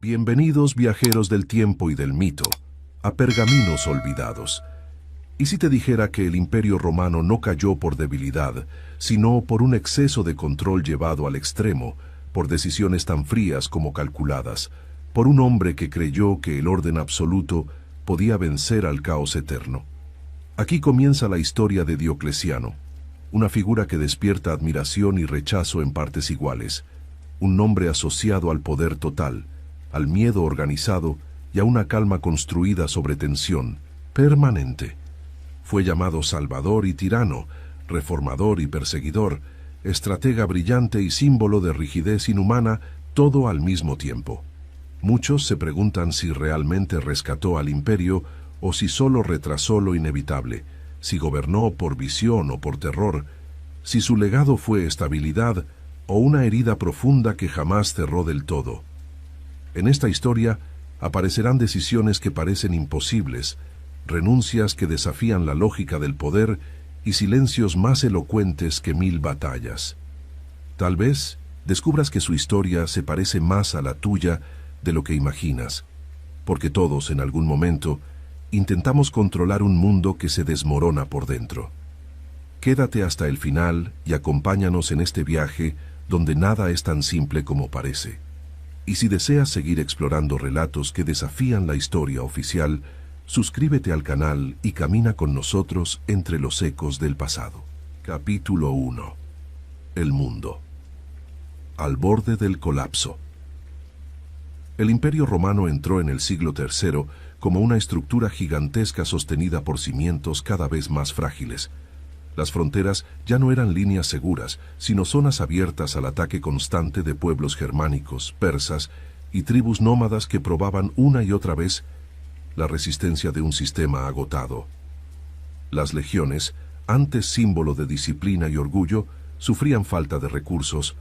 Bienvenidos viajeros del tiempo y del mito, a Pergaminos Olvidados. ¿Y si te dijera que el Imperio Romano no cayó por debilidad, sino por un exceso de control llevado al extremo, por decisiones tan frías como calculadas, por un hombre que creyó que el orden absoluto podía vencer al caos eterno? Aquí comienza la historia de Diocleciano, una figura que despierta admiración y rechazo en partes iguales, un nombre asociado al poder total, al miedo organizado y a una calma construida sobre tensión permanente. Fue llamado salvador y tirano, reformador y perseguidor, estratega brillante y símbolo de rigidez inhumana, todo al mismo tiempo. Muchos se preguntan si realmente rescató al imperio o si solo retrasó lo inevitable, si gobernó por visión o por terror, si su legado fue estabilidad o una herida profunda que jamás cerró del todo. En esta historia aparecerán decisiones que parecen imposibles, renuncias que desafían la lógica del poder y silencios más elocuentes que 1000 batallas. Tal vez descubras que su historia se parece más a la tuya de lo que imaginas, porque todos en algún momento intentamos controlar un mundo que se desmorona por dentro. Quédate hasta el final y acompáñanos en este viaje donde nada es tan simple como parece. Y si deseas seguir explorando relatos que desafían la historia oficial, suscríbete al canal y camina con nosotros entre los ecos del pasado. Capítulo 1. El mundo. Al borde del colapso. El Imperio Romano entró en el siglo III como una estructura gigantesca sostenida por cimientos cada vez más frágiles. Las fronteras ya no eran líneas seguras, sino zonas abiertas al ataque constante de pueblos germánicos, persas y tribus nómadas que probaban una y otra vez la resistencia de un sistema agotado. Las legiones, antes símbolo de disciplina y orgullo, sufrían falta de recursos,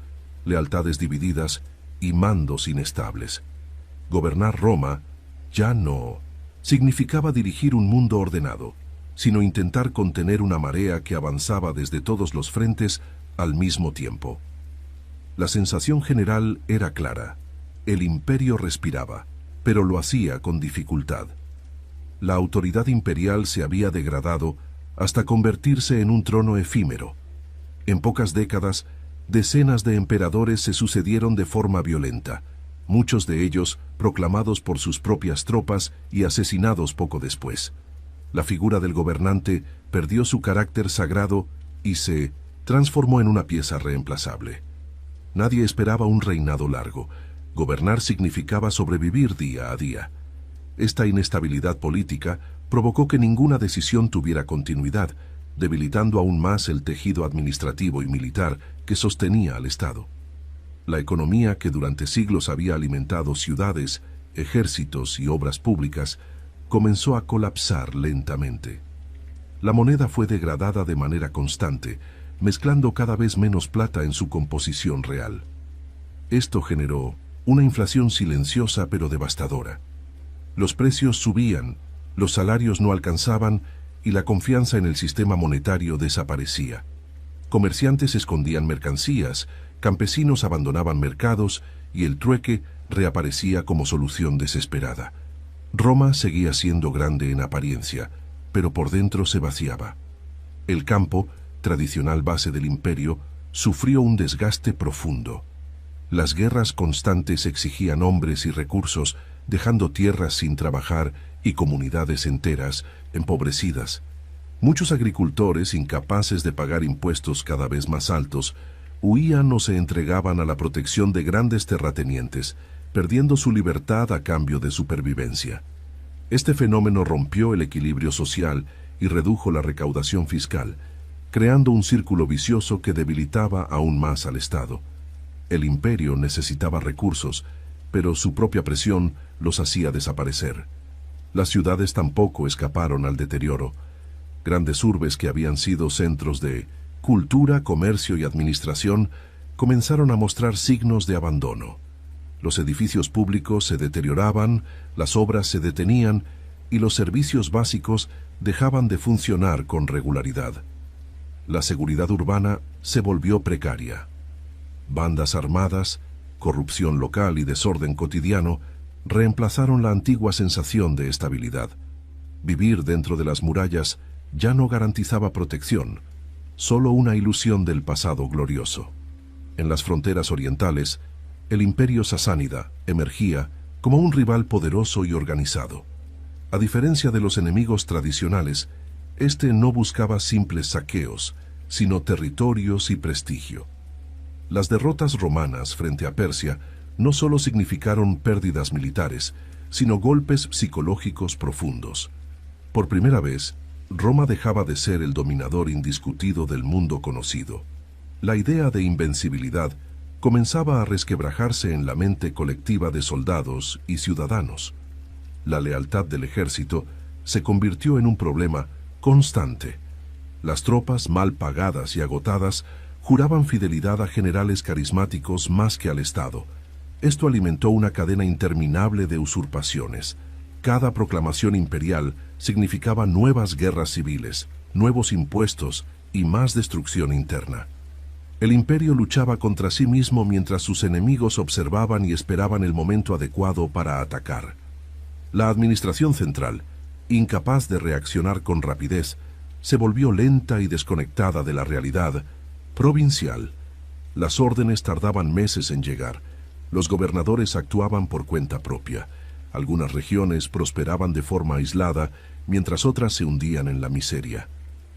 lealtades divididas y mandos inestables. Gobernar Roma ya no significaba dirigir un mundo ordenado, sino intentar contener una marea que avanzaba desde todos los frentes al mismo tiempo. La sensación general era clara. El imperio respiraba, pero lo hacía con dificultad. La autoridad imperial se había degradado hasta convertirse en un trono efímero. En pocas décadas, decenas de emperadores se sucedieron de forma violenta, muchos de ellos proclamados por sus propias tropas y asesinados poco después. La figura del gobernante perdió su carácter sagrado y se transformó en una pieza reemplazable. Nadie esperaba un reinado largo. Gobernar significaba sobrevivir día a día. Esta inestabilidad política provocó que ninguna decisión tuviera continuidad, debilitando aún más el tejido administrativo y militar que sostenía al Estado. La economía que durante siglos había alimentado ciudades, ejércitos y obras públicas comenzó a colapsar lentamente. La moneda fue degradada de manera constante, mezclando cada vez menos plata en su composición real. Esto generó una inflación silenciosa pero devastadora. Los precios subían, los salarios no alcanzaban y la confianza en el sistema monetario desaparecía. Comerciantes escondían mercancías, campesinos abandonaban mercados y el trueque reaparecía como solución desesperada. Roma seguía siendo grande en apariencia, pero por dentro se vaciaba. El campo, tradicional base del imperio, sufrió un desgaste profundo. Las guerras constantes exigían hombres y recursos, dejando tierras sin trabajar y comunidades enteras empobrecidas. Muchos agricultores, incapaces de pagar impuestos cada vez más altos, huían o se entregaban a la protección de grandes terratenientes, perdiendo su libertad a cambio de supervivencia. Este fenómeno rompió el equilibrio social y redujo la recaudación fiscal, creando un círculo vicioso que debilitaba aún más al Estado. El imperio necesitaba recursos, pero su propia presión los hacía desaparecer. Las ciudades tampoco escaparon al deterioro. Grandes urbes que habían sido centros de cultura, comercio y administración comenzaron a mostrar signos de abandono. Los edificios públicos se deterioraban, las obras se detenían y los servicios básicos dejaban de funcionar con regularidad. La seguridad urbana se volvió precaria. Bandas armadas, corrupción local y desorden cotidiano reemplazaron la antigua sensación de estabilidad. Vivir dentro de las murallas ya no garantizaba protección, solo una ilusión del pasado glorioso. En las fronteras orientales, el imperio sasánida emergía como un rival poderoso y organizado. A diferencia de los enemigos tradicionales, este no buscaba simples saqueos, sino territorios y prestigio. Las derrotas romanas frente a Persia no solo significaron pérdidas militares, sino golpes psicológicos profundos. Por primera vez, Roma dejaba de ser el dominador indiscutido del mundo conocido. La idea de invencibilidad comenzaba a resquebrajarse en la mente colectiva de soldados y ciudadanos. La lealtad del ejército se convirtió en un problema constante. Las tropas mal pagadas y agotadas juraban fidelidad a generales carismáticos más que al Estado. Esto alimentó una cadena interminable de usurpaciones. Cada proclamación imperial significaba nuevas guerras civiles, nuevos impuestos y más destrucción interna. El imperio luchaba contra sí mismo mientras sus enemigos observaban y esperaban el momento adecuado para atacar. La administración central, incapaz de reaccionar con rapidez, se volvió lenta y desconectada de la realidad provincial. Las órdenes tardaban meses en llegar. Los gobernadores actuaban por cuenta propia. Algunas regiones prosperaban de forma aislada, mientras otras se hundían en la miseria.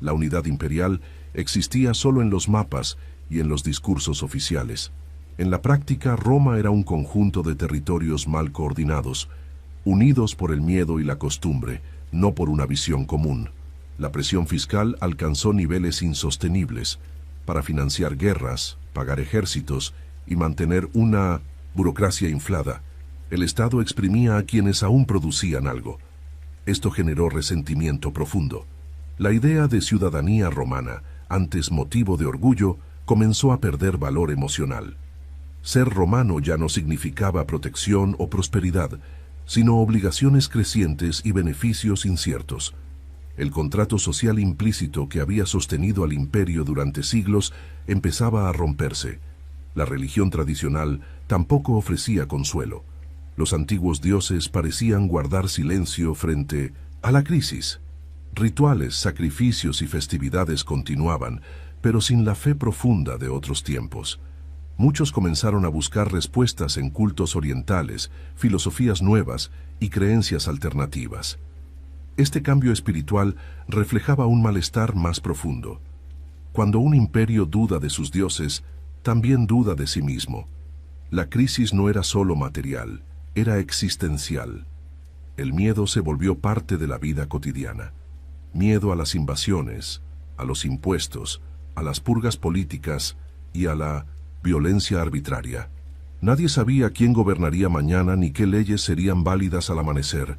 La unidad imperial existía solo en los mapas y en los discursos oficiales. En la práctica, Roma era un conjunto de territorios mal coordinados, unidos por el miedo y la costumbre, no por una visión común. La presión fiscal alcanzó niveles insostenibles. Para financiar guerras, pagar ejércitos y mantener una burocracia inflada, el Estado exprimía a quienes aún producían algo. Esto generó resentimiento profundo. La idea de ciudadanía romana, antes motivo de orgullo, comenzó a perder valor emocional. Ser romano ya no significaba protección o prosperidad, sino obligaciones crecientes y beneficios inciertos. El contrato social implícito que había sostenido al imperio durante siglos empezaba a romperse. La religión tradicional tampoco ofrecía consuelo. Los antiguos dioses parecían guardar silencio frente a la crisis. Rituales, sacrificios y festividades continuaban, pero sin la fe profunda de otros tiempos. Muchos comenzaron a buscar respuestas en cultos orientales, filosofías nuevas y creencias alternativas. Este cambio espiritual reflejaba un malestar más profundo. Cuando un imperio duda de sus dioses, también duda de sí mismo. La crisis no era solo material, era existencial. El miedo se volvió parte de la vida cotidiana. Miedo a las invasiones, a los impuestos, a las purgas políticas y a la violencia arbitraria. Nadie sabía quién gobernaría mañana ni qué leyes serían válidas al amanecer.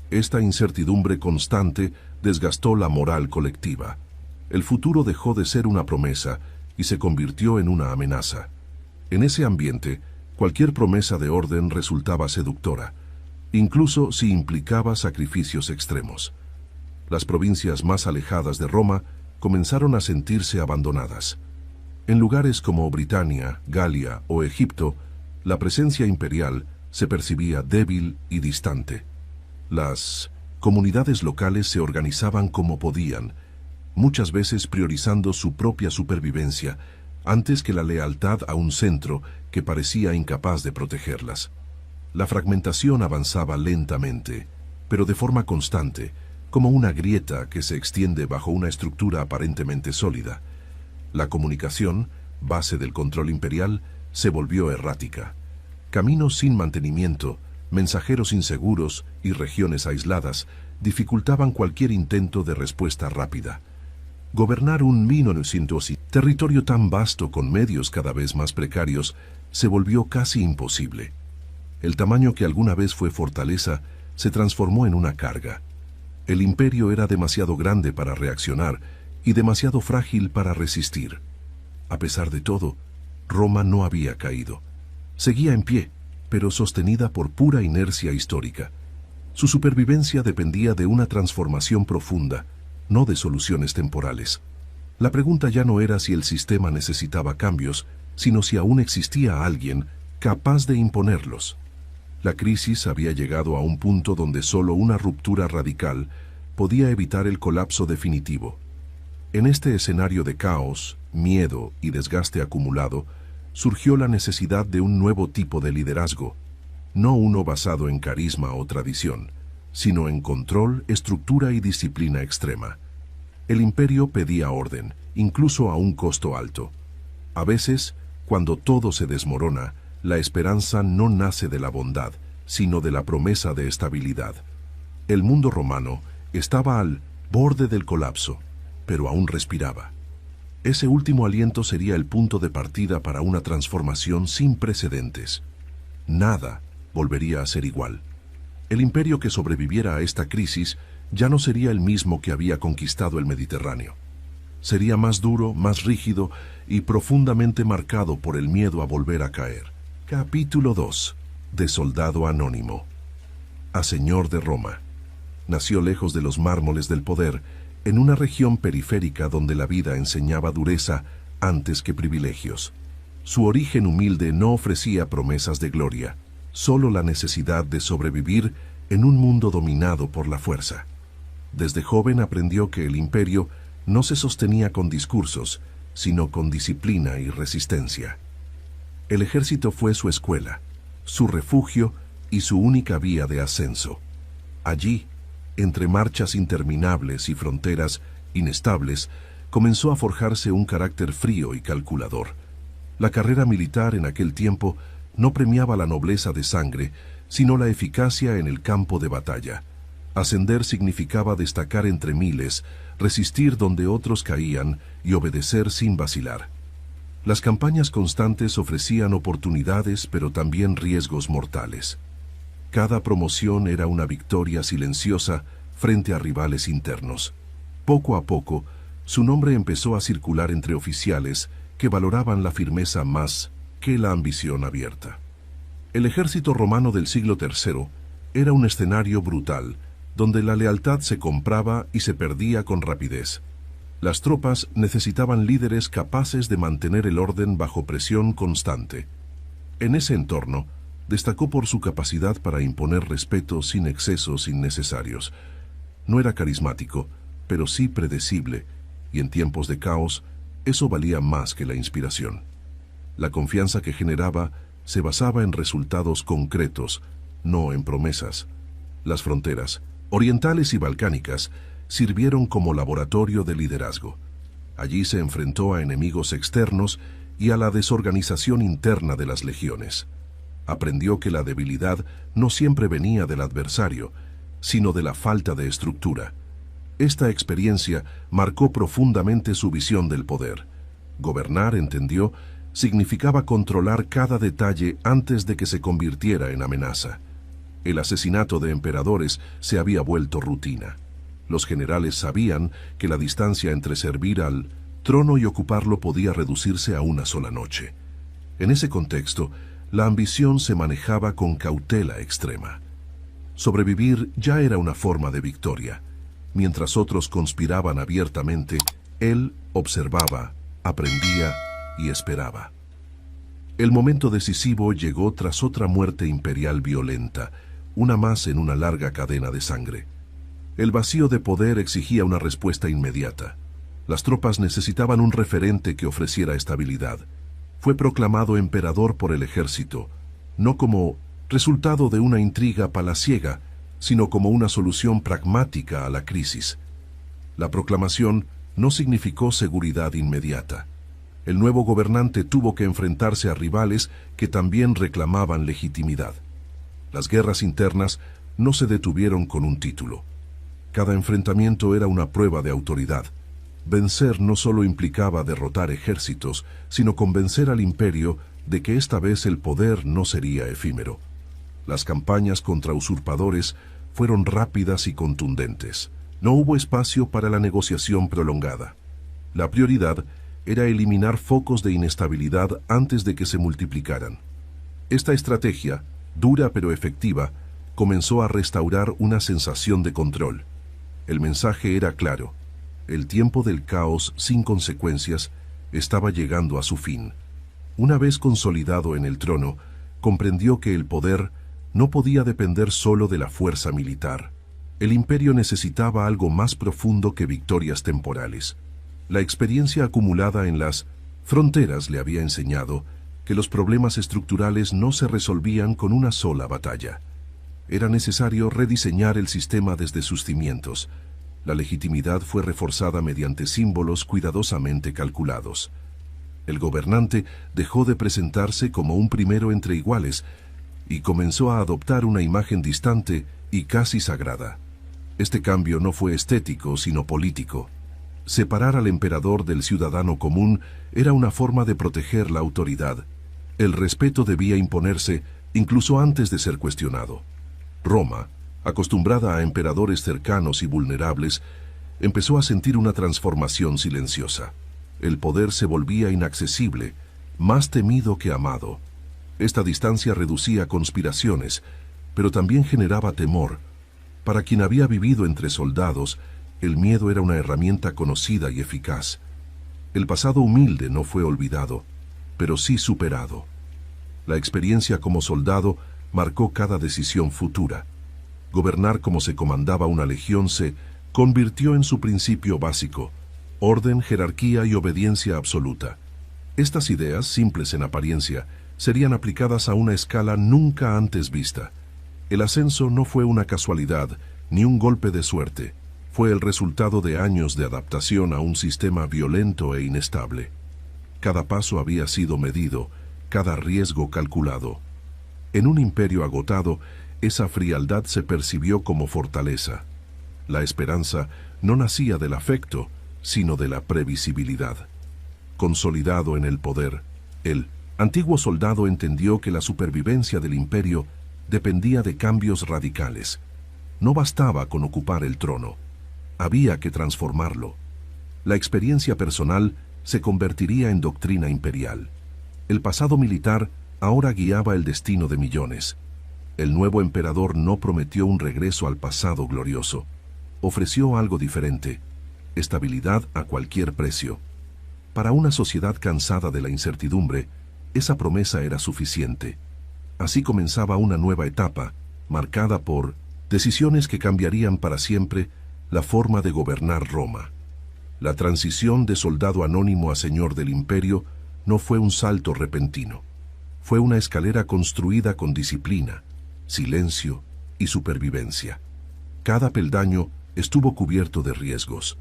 Esta incertidumbre constante desgastó la moral colectiva. El futuro dejó de ser una promesa y se convirtió en una amenaza. En ese ambiente, cualquier promesa de orden resultaba seductora, incluso si implicaba sacrificios extremos. Las provincias más alejadas de Roma comenzaron a sentirse abandonadas. En lugares como Britania, Galia o Egipto, la presencia imperial se percibía débil y distante. Las comunidades locales se organizaban como podían, muchas veces priorizando su propia supervivencia antes que la lealtad a un centro que parecía incapaz de protegerlas. La fragmentación avanzaba lentamente, pero de forma constante, como una grieta que se extiende bajo una estructura aparentemente sólida. La comunicación, base del control imperial, se volvió errática. Caminos sin mantenimiento, mensajeros inseguros y regiones aisladas dificultaban cualquier intento de respuesta rápida. Gobernar un territorio tan vasto con medios cada vez más precarios se volvió casi imposible. El tamaño que alguna vez fue fortaleza se transformó en una carga. El imperio era demasiado grande para reaccionar y demasiado frágil para resistir. A pesar de todo, Roma no había caído. Seguía en pie, pero sostenida por pura inercia histórica. Su supervivencia dependía de una transformación profunda, no de soluciones temporales. La pregunta ya no era si el sistema necesitaba cambios, sino si aún existía alguien capaz de imponerlos. La crisis había llegado a un punto donde solo una ruptura radical podía evitar el colapso definitivo. En este escenario de caos, miedo y desgaste acumulado, surgió la necesidad de un nuevo tipo de liderazgo, no uno basado en carisma o tradición, sino en control, estructura y disciplina extrema. El imperio pedía orden, incluso a un costo alto. A veces, cuando todo se desmorona, la esperanza no nace de la bondad, sino de la promesa de estabilidad. El mundo romano estaba al borde del colapso, pero aún respiraba. Ese último aliento sería el punto de partida para una transformación sin precedentes. Nada volvería a ser igual. El imperio que sobreviviera a esta crisis ya no sería el mismo que había conquistado el Mediterráneo. Sería más duro, más rígido y profundamente marcado por el miedo a volver a caer. Capítulo 2. De soldado anónimo. A señor de Roma. Nació lejos de los mármoles del poder, en una región periférica donde la vida enseñaba dureza antes que privilegios. Su origen humilde no ofrecía promesas de gloria, solo la necesidad de sobrevivir en un mundo dominado por la fuerza. Desde joven aprendió que el imperio no se sostenía con discursos, sino con disciplina y resistencia. El ejército fue su escuela, su refugio y su única vía de ascenso. Allí, entre marchas interminables y fronteras inestables, comenzó a forjarse un carácter frío y calculador. La carrera militar en aquel tiempo no premiaba la nobleza de sangre, sino la eficacia en el campo de batalla. Ascender significaba destacar entre miles, resistir donde otros caían y obedecer sin vacilar. Las campañas constantes ofrecían oportunidades, pero también riesgos mortales. Cada promoción era una victoria silenciosa frente a rivales internos. Poco a poco, su nombre empezó a circular entre oficiales que valoraban la firmeza más que la ambición abierta. El ejército romano del siglo III era un escenario brutal, donde la lealtad se compraba y se perdía con rapidez. Las tropas necesitaban líderes capaces de mantener el orden bajo presión constante. En ese entorno, destacó por su capacidad para imponer respeto sin excesos innecesarios. No era carismático, pero sí predecible, y en tiempos de caos, eso valía más que la inspiración. La confianza que generaba se basaba en resultados concretos, no en promesas. Las fronteras, orientales y balcánicas, sirvieron como laboratorio de liderazgo. Allí se enfrentó a enemigos externos y a la desorganización interna de las legiones. Aprendió que la debilidad no siempre venía del adversario, sino de la falta de estructura. Esta experiencia marcó profundamente su visión del poder. Gobernar, entendió, significaba controlar cada detalle antes de que se convirtiera en amenaza. El asesinato de emperadores se había vuelto rutina. Los generales sabían que la distancia entre servir al trono y ocuparlo podía reducirse a una sola noche. En ese contexto, la ambición se manejaba con cautela extrema. Sobrevivir ya era una forma de victoria. Mientras otros conspiraban abiertamente, él observaba, aprendía y esperaba. El momento decisivo llegó tras otra muerte imperial violenta, una más en una larga cadena de sangre. El vacío de poder exigía una respuesta inmediata. Las tropas necesitaban un referente que ofreciera estabilidad. Fue proclamado emperador por el ejército, no como resultado de una intriga palaciega, sino como una solución pragmática a la crisis. La proclamación no significó seguridad inmediata. El nuevo gobernante tuvo que enfrentarse a rivales que también reclamaban legitimidad. Las guerras internas no se detuvieron con un título. Cada enfrentamiento era una prueba de autoridad. Vencer no solo implicaba derrotar ejércitos, sino convencer al imperio de que esta vez el poder no sería efímero. Las campañas contra usurpadores fueron rápidas y contundentes. No hubo espacio para la negociación prolongada. La prioridad era eliminar focos de inestabilidad antes de que se multiplicaran. Esta estrategia, dura pero efectiva, comenzó a restaurar una sensación de control. El mensaje era claro. El tiempo del caos sin consecuencias estaba llegando a su fin. Una vez consolidado en el trono, comprendió que el poder no podía depender solo de la fuerza militar. El imperio necesitaba algo más profundo que victorias temporales. La experiencia acumulada en las fronteras le había enseñado que los problemas estructurales no se resolvían con una sola batalla. Era necesario rediseñar el sistema desde sus cimientos. La legitimidad fue reforzada mediante símbolos cuidadosamente calculados. El gobernante dejó de presentarse como un primero entre iguales y comenzó a adoptar una imagen distante y casi sagrada. Este cambio no fue estético, sino político. Separar al emperador del ciudadano común era una forma de proteger la autoridad. El respeto debía imponerse incluso antes de ser cuestionado. Roma, acostumbrada a emperadores cercanos y vulnerables, empezó a sentir una transformación silenciosa. El poder se volvía inaccesible, más temido que amado. Esta distancia reducía conspiraciones, pero también generaba temor. Para quien había vivido entre soldados, el miedo era una herramienta conocida y eficaz. El pasado humilde no fue olvidado, pero sí superado. La experiencia como soldado marcó cada decisión futura. Gobernar como se comandaba una legión se convirtió en su principio básico: orden, jerarquía y obediencia absoluta. Estas ideas, simples en apariencia, serían aplicadas a una escala nunca antes vista. El ascenso no fue una casualidad, ni un golpe de suerte. Fue el resultado de años de adaptación a un sistema violento e inestable. Cada paso había sido medido, cada riesgo calculado. En un imperio agotado, esa frialdad se percibió como fortaleza. La esperanza no nacía del afecto, sino de la previsibilidad. Consolidado en el poder, el antiguo soldado entendió que la supervivencia del imperio dependía de cambios radicales. No bastaba con ocupar el trono. Había que transformarlo. La experiencia personal se convertiría en doctrina imperial. El pasado militar ahora guiaba el destino de millones. El nuevo emperador no prometió un regreso al pasado glorioso. Ofreció algo diferente: estabilidad a cualquier precio. Para una sociedad cansada de la incertidumbre, esa promesa era suficiente. Así comenzaba una nueva etapa, marcada por decisiones que cambiarían para siempre la forma de gobernar Roma. La transición de soldado anónimo a señor del imperio no fue un salto repentino. Fue una escalera construida con disciplina, silencio y supervivencia. Cada peldaño estuvo cubierto de riesgos.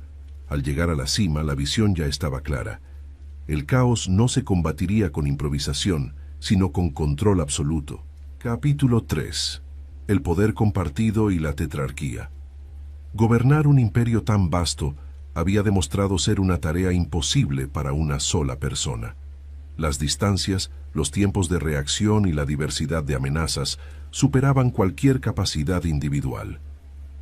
Al llegar a la cima, la visión ya estaba clara. El caos no se combatiría con improvisación, sino con control absoluto. Capítulo 3. El poder compartido y la tetrarquía. Gobernar un imperio tan vasto había demostrado ser una tarea imposible para una sola persona. Las distancias, los tiempos de reacción y la diversidad de amenazas superaban cualquier capacidad individual.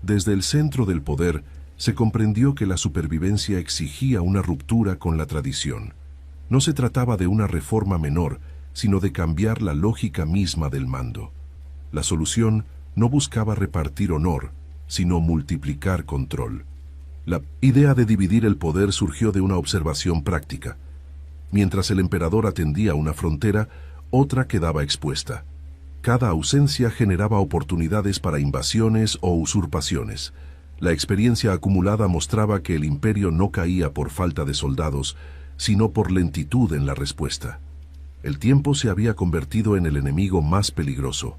Desde el centro del poder se comprendió que la supervivencia exigía una ruptura con la tradición. No se trataba de una reforma menor, sino de cambiar la lógica misma del mando. La solución no buscaba repartir honor, sino multiplicar control. La idea de dividir el poder surgió de una observación práctica. Mientras el emperador atendía una frontera, otra quedaba expuesta. Cada ausencia generaba oportunidades para invasiones o usurpaciones. La experiencia acumulada mostraba que el imperio no caía por falta de soldados, sino por lentitud en la respuesta. El tiempo se había convertido en el enemigo más peligroso.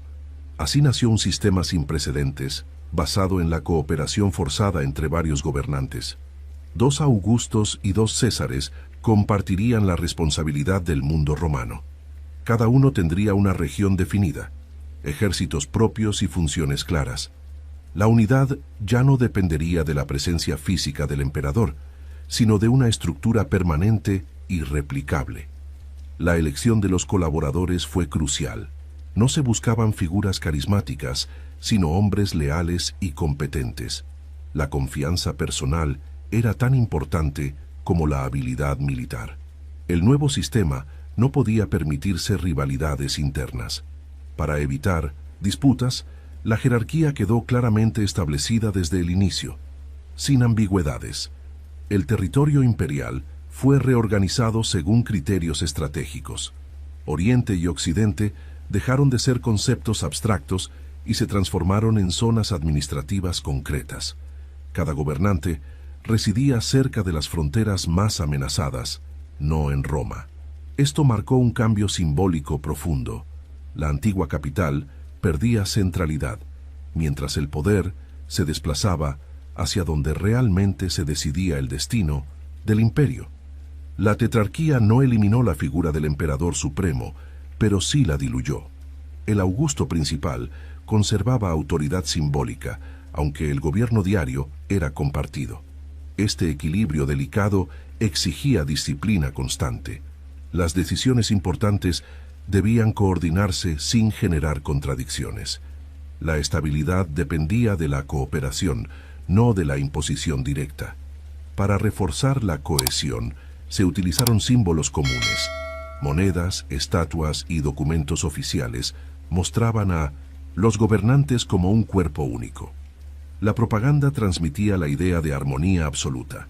Así nació un sistema sin precedentes, basado en la cooperación forzada entre varios gobernantes. 2 Augustos y 2 Césares compartirían la responsabilidad del mundo romano. Cada uno tendría una región definida, ejércitos propios y funciones claras. La unidad ya no dependería de la presencia física del emperador, sino de una estructura permanente y replicable. La elección de los colaboradores fue crucial. No se buscaban figuras carismáticas, sino hombres leales y competentes. La confianza personal era tan importante como la habilidad militar. El nuevo sistema no podía permitirse rivalidades internas. Para evitar disputas, la jerarquía quedó claramente establecida desde el inicio, sin ambigüedades. El territorio imperial fue reorganizado según criterios estratégicos. Oriente y Occidente dejaron de ser conceptos abstractos y se transformaron en zonas administrativas concretas. Cada gobernante residía cerca de las fronteras más amenazadas, no en Roma. Esto marcó un cambio simbólico profundo. La antigua capital perdía centralidad, mientras el poder se desplazaba hacia donde realmente se decidía el destino del imperio. La tetrarquía no eliminó la figura del emperador supremo, pero sí la diluyó. El Augusto principal conservaba autoridad simbólica, aunque el gobierno diario era compartido. Este equilibrio delicado exigía disciplina constante. Las decisiones importantes debían coordinarse sin generar contradicciones. La estabilidad dependía de la cooperación, no de la imposición directa. Para reforzar la cohesión, se utilizaron símbolos comunes. Monedas, estatuas y documentos oficiales mostraban a los gobernantes como un cuerpo único. La propaganda transmitía la idea de armonía absoluta.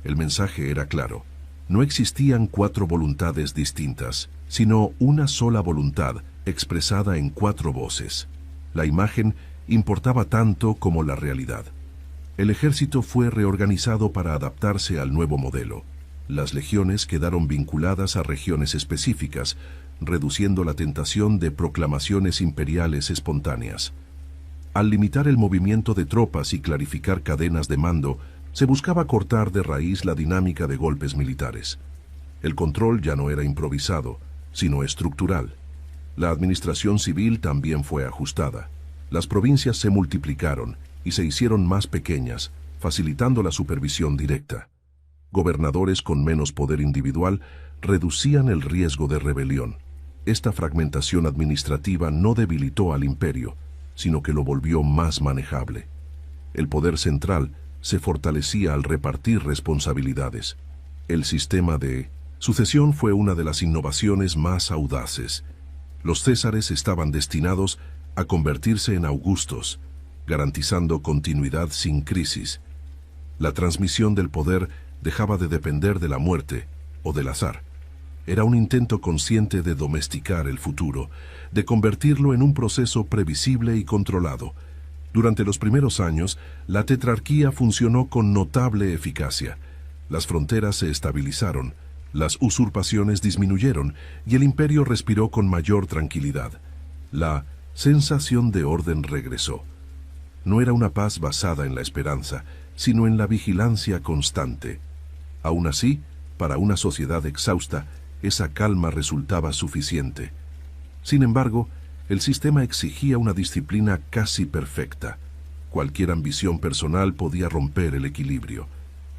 El mensaje era claro. No existían 4 voluntades distintas, sino una sola voluntad expresada en 4 voces. La imagen importaba tanto como la realidad. El ejército fue reorganizado para adaptarse al nuevo modelo. Las legiones quedaron vinculadas a regiones específicas, reduciendo la tentación de proclamaciones imperiales espontáneas. Al limitar el movimiento de tropas y clarificar cadenas de mando, se buscaba cortar de raíz la dinámica de golpes militares. El control ya no era improvisado, sino estructural. La administración civil también fue ajustada. Las provincias se multiplicaron y se hicieron más pequeñas, facilitando la supervisión directa. Gobernadores con menos poder individual reducían el riesgo de rebelión. Esta fragmentación administrativa no debilitó al imperio, sino que lo volvió más manejable. El poder central se fortalecía al repartir responsabilidades. El sistema de sucesión fue una de las innovaciones más audaces. Los césares estaban destinados a convertirse en augustos, garantizando continuidad sin crisis. La transmisión del poder dejaba de depender de la muerte o del azar. Era un intento consciente de domesticar el futuro, de convertirlo en un proceso previsible y controlado. Durante los primeros años, la tetrarquía funcionó con notable eficacia. Las fronteras se estabilizaron, las usurpaciones disminuyeron y el imperio respiró con mayor tranquilidad. La sensación de orden regresó. No era una paz basada en la esperanza, sino en la vigilancia constante. Aún así, para una sociedad exhausta, esa calma resultaba suficiente. Sin embargo, el sistema exigía una disciplina casi perfecta. Cualquier ambición personal podía romper el equilibrio.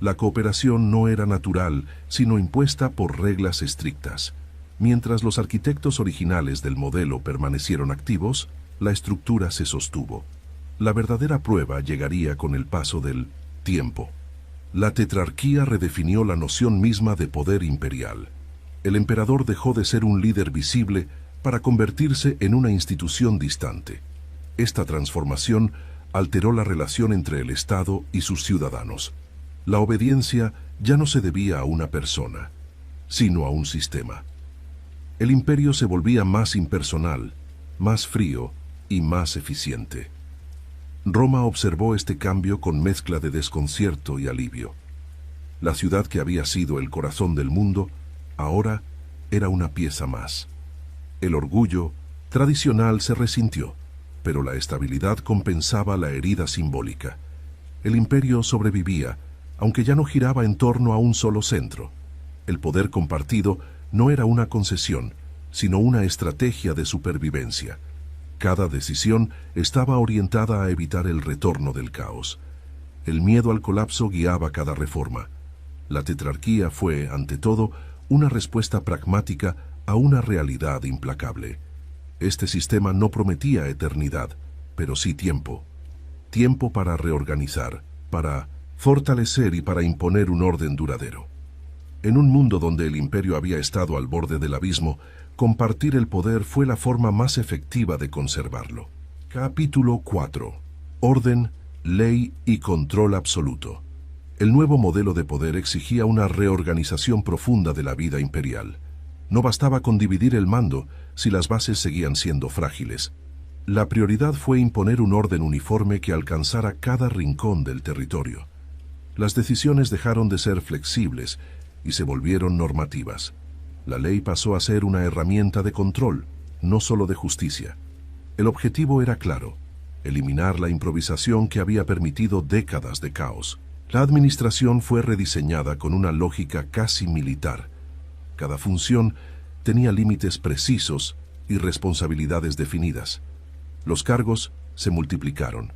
La cooperación no era natural, sino impuesta por reglas estrictas. Mientras los arquitectos originales del modelo permanecieron activos, la estructura se sostuvo. La verdadera prueba llegaría con el paso del tiempo. La tetrarquía redefinió la noción misma de poder imperial. El emperador dejó de ser un líder visible para convertirse en una institución distante. Esta transformación alteró la relación entre el Estado y sus ciudadanos. La obediencia ya no se debía a una persona, sino a un sistema. El imperio se volvía más impersonal, más frío y más eficiente. Roma observó este cambio con mezcla de desconcierto y alivio. La ciudad que había sido el corazón del mundo, ahora era una pieza más. El orgullo tradicional se resintió, pero la estabilidad compensaba la herida simbólica. El imperio sobrevivía, aunque ya no giraba en torno a un solo centro. El poder compartido no era una concesión, sino una estrategia de supervivencia. Cada decisión estaba orientada a evitar el retorno del caos. El miedo al colapso guiaba cada reforma. La tetrarquía fue, ante todo, una respuesta pragmática a una realidad implacable. Este sistema no prometía eternidad, pero sí tiempo. Tiempo para reorganizar, para fortalecer y para imponer un orden duradero. En un mundo donde el imperio había estado al borde del abismo, compartir el poder fue la forma más efectiva de conservarlo. Capítulo 4. Orden, ley y control absoluto. El nuevo modelo de poder exigía una reorganización profunda de la vida imperial. No bastaba con dividir el mando si las bases seguían siendo frágiles. La prioridad fue imponer un orden uniforme que alcanzara cada rincón del territorio. Las decisiones dejaron de ser flexibles y se volvieron normativas. La ley pasó a ser una herramienta de control, no solo de justicia. El objetivo era claro: eliminar la improvisación que había permitido décadas de caos. La administración fue rediseñada con una lógica casi militar. Cada función tenía límites precisos y responsabilidades definidas. Los cargos se multiplicaron,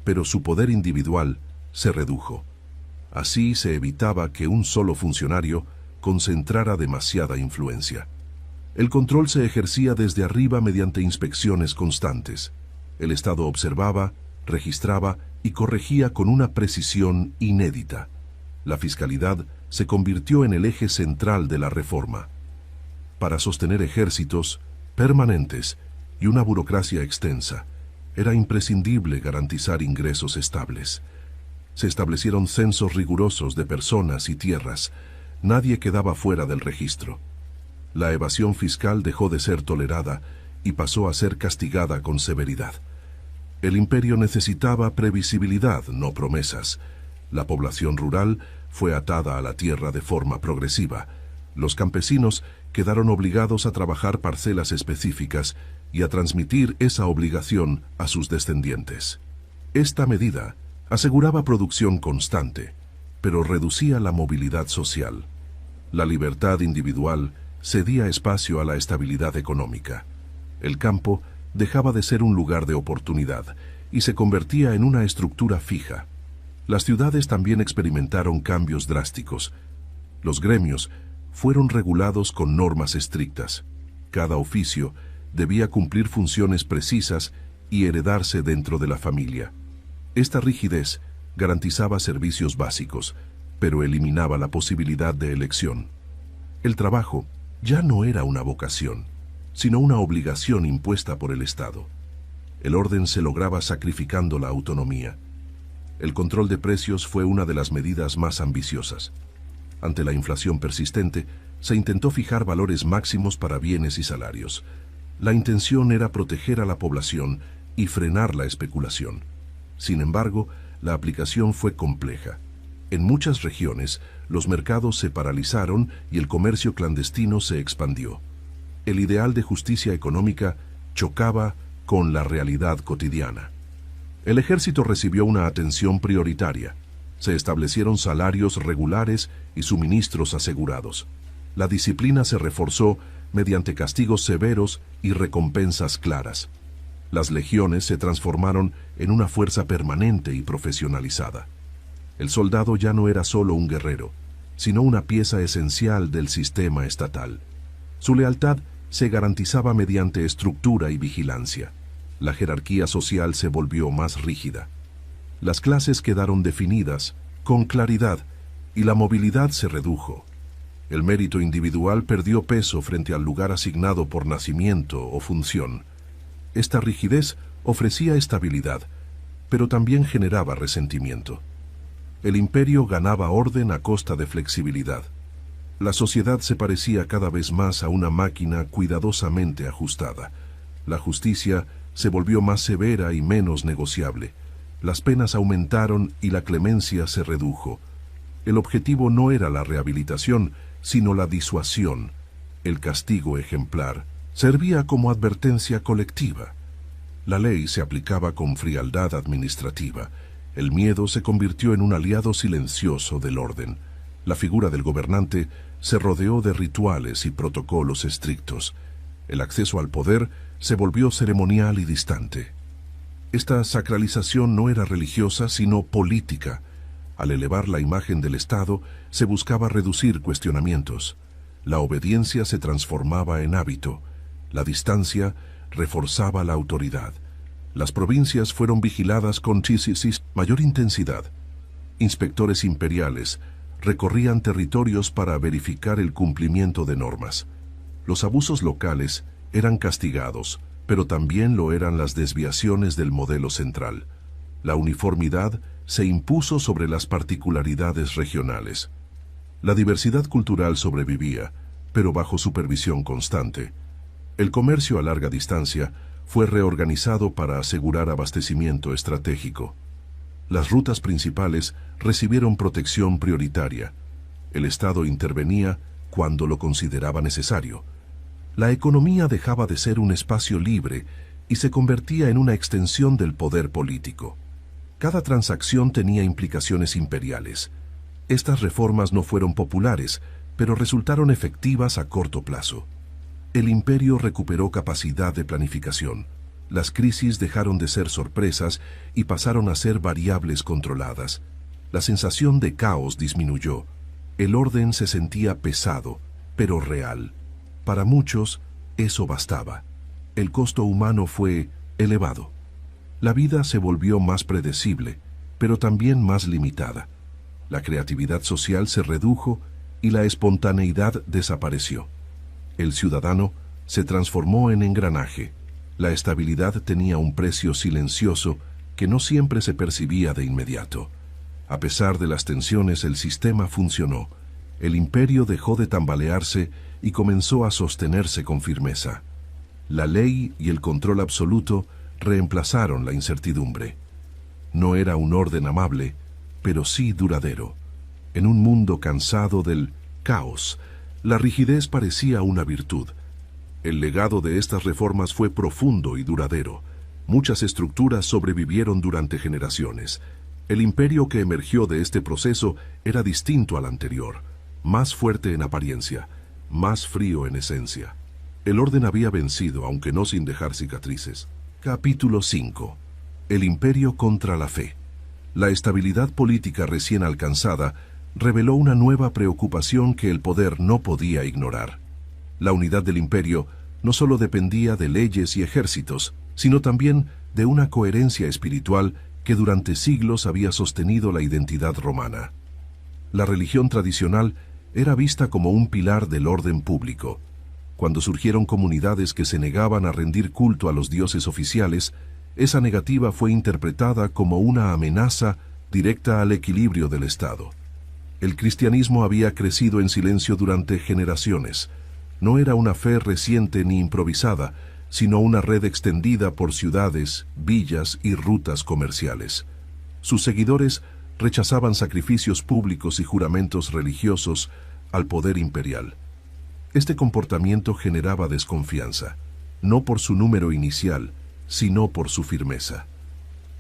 pero su poder individual se redujo. Así se evitaba que un solo funcionario concentrara demasiada influencia. El control se ejercía desde arriba mediante inspecciones constantes. El Estado observaba, registraba y corregía con una precisión inédita. La fiscalidad se convirtió en el eje central de la reforma. Para sostener ejércitos permanentes y una burocracia extensa, era imprescindible garantizar ingresos estables. Se establecieron censos rigurosos de personas y tierras. Nadie quedaba fuera del registro. La evasión fiscal dejó de ser tolerada y pasó a ser castigada con severidad. El imperio necesitaba previsibilidad, no promesas. La población rural fue atada a la tierra de forma progresiva. Los campesinos quedaron obligados a trabajar parcelas específicas y a transmitir esa obligación a sus descendientes. Esta medida aseguraba producción constante, pero reducía la movilidad social. La libertad individual cedía espacio a la estabilidad económica. El campo dejaba de ser un lugar de oportunidad y se convertía en una estructura fija. Las ciudades también experimentaron cambios drásticos. Los gremios fueron regulados con normas estrictas. Cada oficio debía cumplir funciones precisas y heredarse dentro de la familia. Esta rigidez garantizaba servicios básicos, pero eliminaba la posibilidad de elección. El trabajo ya no era una vocación, sino una obligación impuesta por el Estado. El orden se lograba sacrificando la autonomía. El control de precios fue una de las medidas más ambiciosas. Ante la inflación persistente, se intentó fijar valores máximos para bienes y salarios. La intención era proteger a la población y frenar la especulación. Sin embargo, la aplicación fue compleja. En muchas regiones, los mercados se paralizaron y el comercio clandestino se expandió. El ideal de justicia económica chocaba con la realidad cotidiana. El ejército recibió una atención prioritaria. Se establecieron salarios regulares y suministros asegurados. La disciplina se reforzó mediante castigos severos y recompensas claras. Las legiones se transformaron en una fuerza permanente y profesionalizada. El soldado ya no era solo un guerrero, sino una pieza esencial del sistema estatal. Su lealtad se garantizaba mediante estructura y vigilancia. La jerarquía social se volvió más rígida. Las clases quedaron definidas con claridad y la movilidad se redujo. El mérito individual perdió peso frente al lugar asignado por nacimiento o función. Esta rigidez ofrecía estabilidad, pero también generaba resentimiento. El imperio ganaba orden a costa de flexibilidad. La sociedad se parecía cada vez más a una máquina cuidadosamente ajustada. La justicia se volvió más severa y menos negociable. Las penas aumentaron y la clemencia se redujo. El objetivo no era la rehabilitación, sino la disuasión. El castigo ejemplar servía como advertencia colectiva. La ley se aplicaba con frialdad administrativa. El miedo se convirtió en un aliado silencioso del orden. La figura del gobernante se rodeó de rituales y protocolos estrictos. El acceso al poder se volvió ceremonial y distante. Esta sacralización no era religiosa, sino política. Al elevar la imagen del Estado, se buscaba reducir cuestionamientos. La obediencia se transformaba en hábito. La distancia reforzaba la autoridad. Las provincias fueron vigiladas con mayor intensidad. Inspectores imperiales recorrían territorios para verificar el cumplimiento de normas. Los abusos locales eran castigados, pero también lo eran las desviaciones del modelo central. La uniformidad se impuso sobre las particularidades regionales. La diversidad cultural sobrevivía, pero bajo supervisión constante. El comercio a larga distancia fue reorganizado para asegurar abastecimiento estratégico. Las rutas principales recibieron protección prioritaria. El Estado intervenía cuando lo consideraba necesario. La economía dejaba de ser un espacio libre y se convertía en una extensión del poder político. Cada transacción tenía implicaciones imperiales. Estas reformas no fueron populares, pero resultaron efectivas a corto plazo. El imperio recuperó capacidad de planificación. Las crisis dejaron de ser sorpresas y pasaron a ser variables controladas. La sensación de caos disminuyó. El orden se sentía pesado, pero real. Para muchos, eso bastaba. El costo humano fue elevado. La vida se volvió más predecible, pero también más limitada. La creatividad social se redujo y la espontaneidad desapareció. El ciudadano se transformó en engranaje. La estabilidad tenía un precio silencioso que no siempre se percibía de inmediato. A pesar de las tensiones, el sistema funcionó. El imperio dejó de tambalearse y comenzó a sostenerse con firmeza. La ley y el control absoluto reemplazaron la incertidumbre. No era un orden amable, pero sí duradero. En un mundo cansado del caos, la rigidez parecía una virtud. El legado de estas reformas fue profundo y duradero. Muchas estructuras sobrevivieron durante generaciones. El imperio que emergió de este proceso era distinto al anterior, más fuerte en apariencia, más frío en esencia. El orden había vencido, aunque no sin dejar cicatrices. Capítulo 5. El imperio contra la fe. La estabilidad política recién alcanzada reveló una nueva preocupación que el poder no podía ignorar. La unidad del imperio no solo dependía de leyes y ejércitos, sino también de una coherencia espiritual que durante siglos había sostenido la identidad romana. La religión tradicional era vista como un pilar del orden público. Cuando surgieron comunidades que se negaban a rendir culto a los dioses oficiales, esa negativa fue interpretada como una amenaza directa al equilibrio del Estado. El cristianismo había crecido en silencio durante generaciones. No era una fe reciente ni improvisada, sino una red extendida por ciudades, villas y rutas comerciales. Sus seguidores rechazaban sacrificios públicos y juramentos religiosos al poder imperial. Este comportamiento generaba desconfianza, no por su número inicial, sino por su firmeza.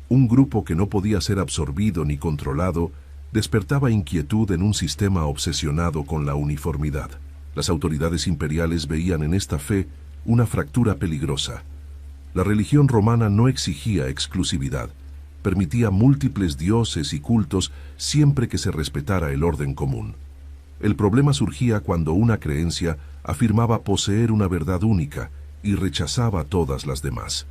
Un grupo que no podía ser absorbido ni controlado despertaba inquietud en un sistema obsesionado con la uniformidad. Las autoridades imperiales veían en esta fe una fractura peligrosa. La religión romana no exigía exclusividad, permitía múltiples dioses y cultos siempre que se respetara el orden común. El problema surgía cuando una creencia afirmaba poseer una verdad única y rechazaba todas las demás.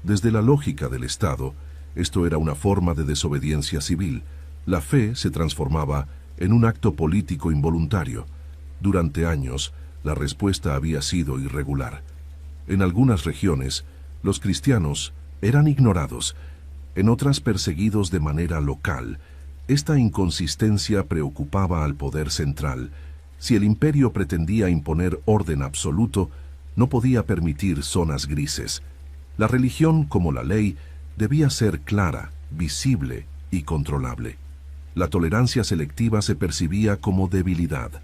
Desde la lógica del Estado, esto era una forma de desobediencia civil. La fe se transformaba en un acto político involuntario. Durante años, la respuesta había sido irregular. En algunas regiones, los cristianos eran ignorados, en otras perseguidos de manera local. Esta inconsistencia preocupaba al poder central. Si el imperio pretendía imponer orden absoluto, no podía permitir zonas grises. La religión, como la ley, debía ser clara, visible y controlable. La tolerancia selectiva se percibía como debilidad.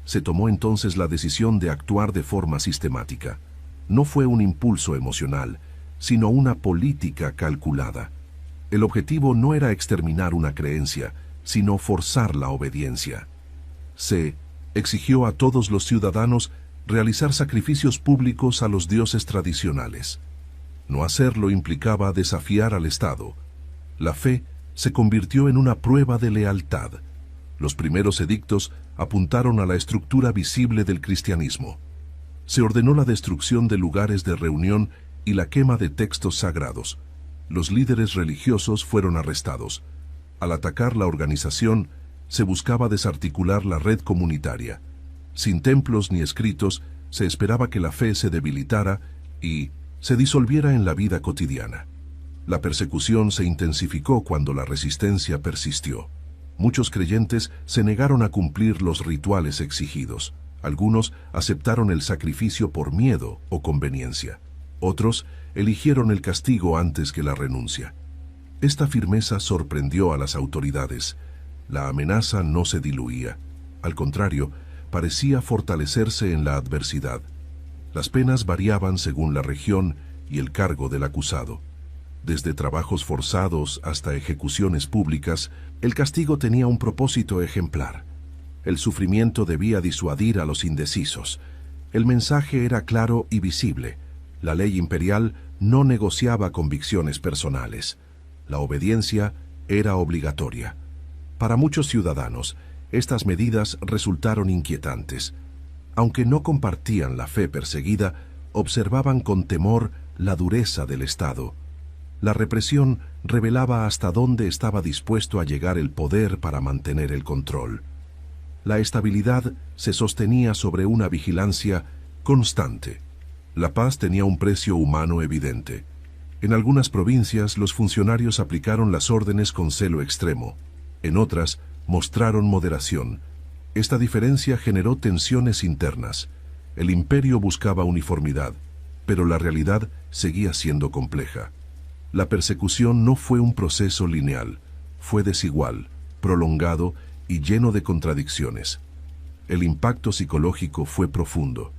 Se tomó entonces la decisión de actuar de forma sistemática. No fue un impulso emocional, sino una política calculada. El objetivo no era exterminar una creencia, sino forzar la obediencia. Se exigió a todos los ciudadanos realizar sacrificios públicos a los dioses tradicionales. No hacerlo implicaba desafiar al Estado. La fe se convirtió en una prueba de lealtad. Los primeros edictos apuntaron a la estructura visible del cristianismo. Se ordenó la destrucción de lugares de reunión y la quema de textos sagrados. Los líderes religiosos fueron arrestados. Al atacar la organización, se buscaba desarticular la red comunitaria. Sin templos ni escritos, se esperaba que la fe se debilitara y se disolviera en la vida cotidiana. La persecución se intensificó cuando la resistencia persistió. Muchos creyentes se negaron a cumplir los rituales exigidos. Algunos aceptaron el sacrificio por miedo o conveniencia. Otros eligieron el castigo antes que la renuncia. Esta firmeza sorprendió a las autoridades. La amenaza no se diluía. Al contrario, parecía fortalecerse en la adversidad. Las penas variaban según la región y el cargo del acusado. Desde trabajos forzados hasta ejecuciones públicas, el castigo tenía un propósito ejemplar. El sufrimiento debía disuadir a los indecisos. El mensaje era claro y visible. La ley imperial no negociaba convicciones personales. La obediencia era obligatoria. Para muchos ciudadanos, estas medidas resultaron inquietantes. Aunque no compartían la fe perseguida, observaban con temor la dureza del Estado. La represión revelaba hasta dónde estaba dispuesto a llegar el poder para mantener el control. La estabilidad se sostenía sobre una vigilancia constante. La paz tenía un precio humano evidente. En algunas provincias los funcionarios aplicaron las órdenes con celo extremo. En otras, mostraron moderación. Esta diferencia generó tensiones internas. El imperio buscaba uniformidad, pero la realidad seguía siendo compleja. La persecución no fue un proceso lineal, fue desigual, prolongado y lleno de contradicciones. El impacto psicológico fue profundo.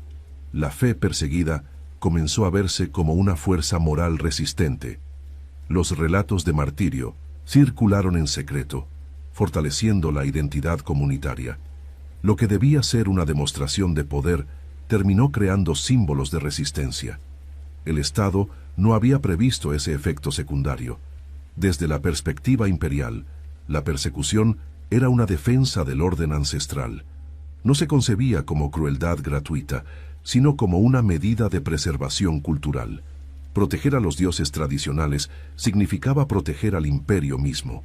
La fe perseguida comenzó a verse como una fuerza moral resistente. Los relatos de martirio circularon en secreto, fortaleciendo la identidad comunitaria. Lo que debía ser una demostración de poder terminó creando símbolos de resistencia. El Estado no había previsto ese efecto secundario. Desde la perspectiva imperial, la persecución era una defensa del orden ancestral. No se concebía como crueldad gratuita, sino como una medida de preservación cultural. Proteger a los dioses tradicionales significaba proteger al imperio mismo.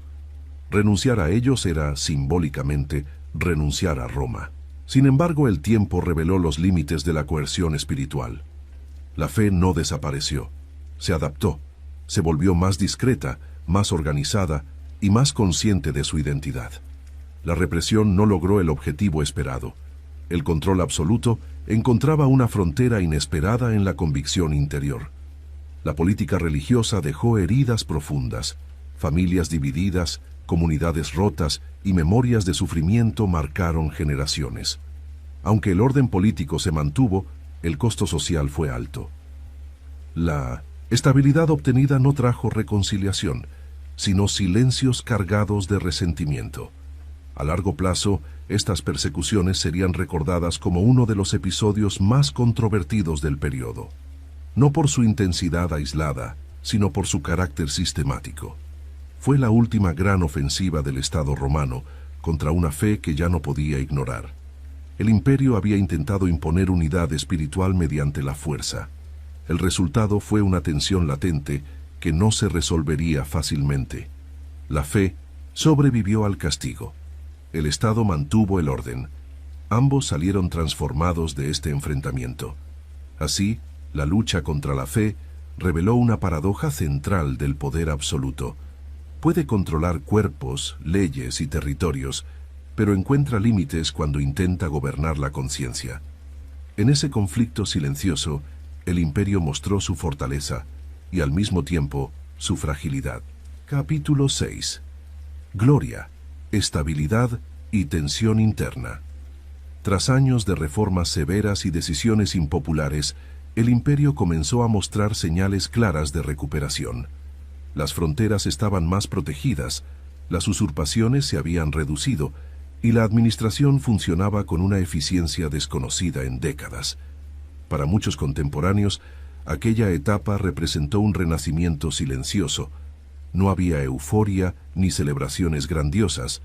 Renunciar a ellos era, simbólicamente, renunciar a Roma. Sin embargo, el tiempo reveló los límites de la coerción espiritual. La fe no desapareció, se adaptó, se volvió más discreta, más organizada y más consciente de su identidad. La represión no logró el objetivo esperado. El control absoluto encontraba una frontera inesperada en la convicción interior. La política religiosa dejó heridas profundas, familias divididas, comunidades rotas y memorias de sufrimiento marcaron generaciones. Aunque el orden político se mantuvo, el costo social fue alto. La estabilidad obtenida no trajo reconciliación, sino silencios cargados de resentimiento. A largo plazo, estas persecuciones serían recordadas como uno de los episodios más controvertidos del periodo, no por su intensidad aislada, sino por su carácter sistemático. Fue la última gran ofensiva del Estado romano contra una fe que ya no podía ignorar. El imperio había intentado imponer unidad espiritual mediante la fuerza. El resultado fue una tensión latente que no se resolvería fácilmente. La fe sobrevivió al castigo. El Estado mantuvo el orden. Ambos salieron transformados de este enfrentamiento. Así, la lucha contra la fe reveló una paradoja central del poder absoluto. Puede controlar cuerpos, leyes y territorios, pero encuentra límites cuando intenta gobernar la conciencia. En ese conflicto silencioso, el imperio mostró su fortaleza y al mismo tiempo su fragilidad. Capítulo 6. Gloria, estabilidad y tensión interna. Tras años de reformas severas y decisiones impopulares, el imperio comenzó a mostrar señales claras de recuperación. Las fronteras estaban más protegidas, las usurpaciones se habían reducido y la administración funcionaba con una eficiencia desconocida en décadas. Para muchos contemporáneos, aquella etapa representó un renacimiento silencioso. No había euforia ni celebraciones grandiosas,